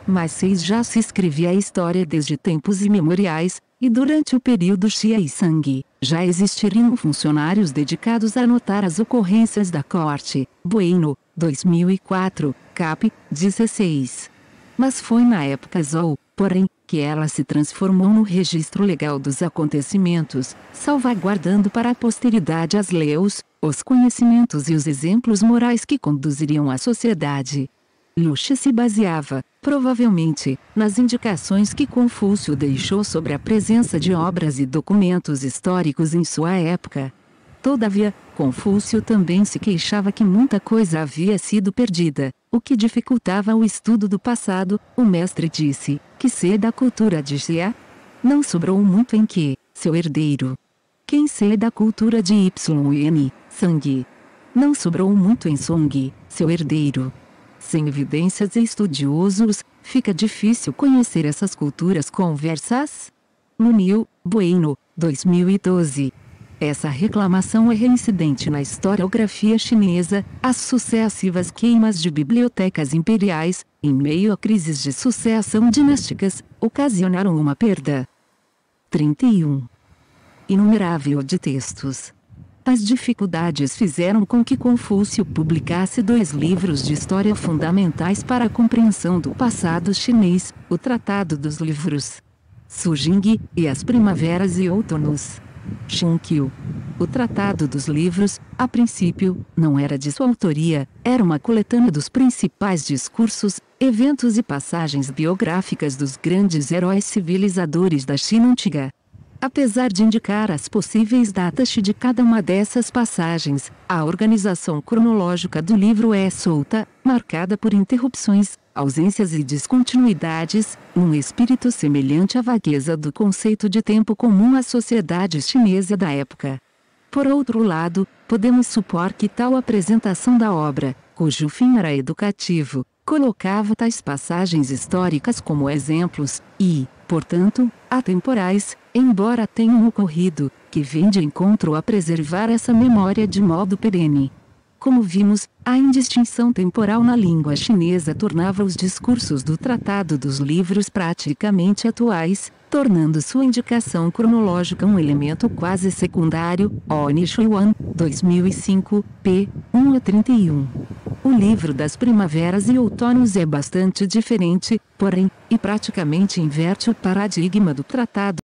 mais 6 já se escrevia a história desde tempos imemoriais, e durante o período Xia e Shang, já existiriam funcionários dedicados a anotar as ocorrências da corte. Bueno, 2004, cap. 16. Mas foi na época Zhou, porém, que ela se transformou no registro legal dos acontecimentos, salvaguardando para a posteridade as leis, os conhecimentos e os exemplos morais que conduziriam a sociedade. Liu Shi se baseava, provavelmente, nas indicações que Confúcio deixou sobre a presença de obras e documentos históricos em sua época. Todavia, Confúcio também se queixava que muita coisa havia sido perdida, o que dificultava o estudo do passado. O mestre disse que se da cultura de Xia, não sobrou muito em que, seu herdeiro. Quem se da cultura de Yin, Shang, não sobrou muito em Song, seu herdeiro. Sem evidências e estudiosos, fica difícil conhecer essas culturas conversas. Lunil, Bueno, 2012. Essa reclamação é reincidente na historiografia chinesa. As sucessivas queimas de bibliotecas imperiais, em meio a crises de sucessão dinásticas, ocasionaram uma perda. 31. Inumerável de textos. As dificuldades fizeram com que Confúcio publicasse 2 livros de história fundamentais para a compreensão do passado chinês, o Tratado dos Livros Sujing, e as Primaveras e Outonos Xinkyu. O Tratado dos Livros, a princípio, não era de sua autoria, era uma coletânea dos principais discursos, eventos e passagens biográficas dos grandes heróis civilizadores da China antiga. Apesar de indicar as possíveis datas de cada uma dessas passagens, a organização cronológica do livro é solta, marcada por interrupções, ausências e descontinuidades, num espírito semelhante à vagueza do conceito de tempo comum à sociedade chinesa da época. Por outro lado, podemos supor que tal apresentação da obra, cujo fim era educativo, colocava tais passagens históricas como exemplos, e, portanto, atemporais, embora tenham ocorrido, que vem de encontro a preservar essa memória de modo perene. Como vimos, a indistinção temporal na língua chinesa tornava os discursos do Tratado dos Livros praticamente atuais, tornando sua indicação cronológica um elemento quase secundário. Oni Shuiwan, 2005, p. 1 a 31. O livro das Primaveras e Outonos é bastante diferente, porém, e praticamente inverte o paradigma do tratado.